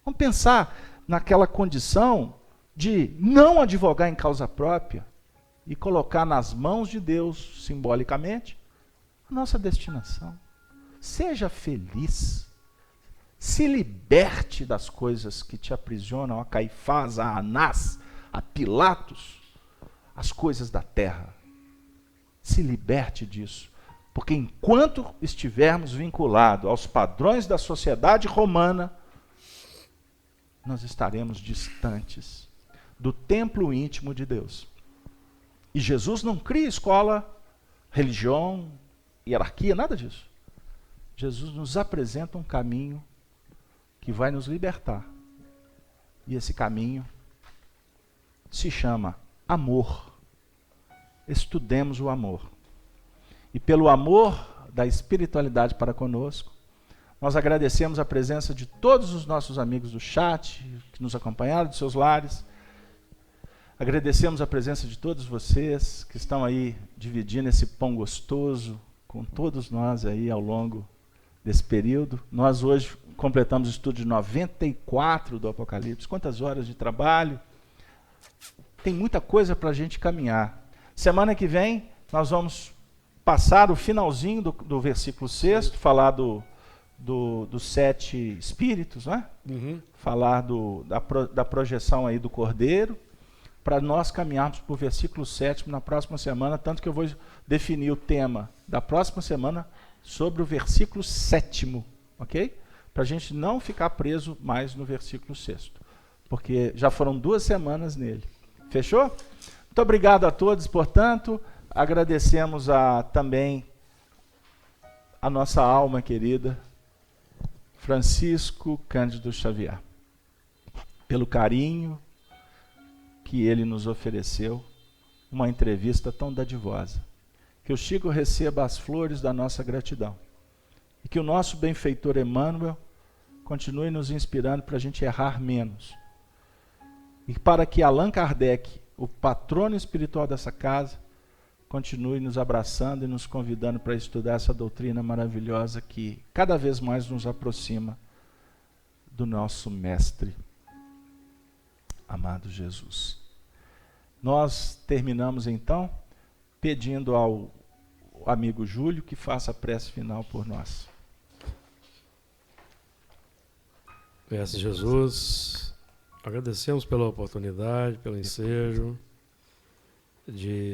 Vamos pensar naquela condição de não advogar em causa própria e colocar nas mãos de Deus, simbolicamente, a nossa destinação. Seja feliz. Se liberte das coisas que te aprisionam, a Caifás, a Anás, a Pilatos, as coisas da terra. Se liberte disso. Porque enquanto estivermos vinculados aos padrões da sociedade romana, nós estaremos distantes do templo íntimo de Deus. E Jesus não cria escola, religião, hierarquia, nada disso. Jesus nos apresenta um caminho que vai nos libertar. E esse caminho se chama amor. Estudemos o amor. E pelo amor da espiritualidade para conosco, nós agradecemos a presença de todos os nossos amigos do chat, que nos acompanharam, de seus lares. Agradecemos a presença de todos vocês que estão aí dividindo esse pão gostoso com todos nós aí ao longo desse período. Nós hoje completamos o estudo de 94 do Apocalipse. Quantas horas de trabalho! Tem muita coisa para a gente caminhar. Semana que vem nós vamos passar o finalzinho do versículo 6, falar dos 7 espíritos, né? Falar da projeção aí do Cordeiro, para nós caminharmos para o versículo 7 na próxima semana, tanto que eu vou definir o tema da próxima semana sobre o versículo 7º, ok? Para a gente não ficar preso mais no versículo 6º, porque já foram 2 semanas nele. Fechou? Muito obrigado a todos, portanto, agradecemos também a nossa alma querida, Francisco Cândido Xavier, pelo carinho que ele nos ofereceu, uma entrevista tão dadivosa. Que o Chico receba as flores da nossa gratidão. E que o nosso benfeitor Emmanuel continue nos inspirando para a gente errar menos. E para que Allan Kardec, o patrono espiritual dessa casa, continue nos abraçando e nos convidando para estudar essa doutrina maravilhosa que cada vez mais nos aproxima do nosso mestre, amado Jesus. Nós terminamos então pedindo ao amigo Júlio que faça a prece final por nós. Mestre Jesus, agradecemos pela oportunidade, pelo ensejo de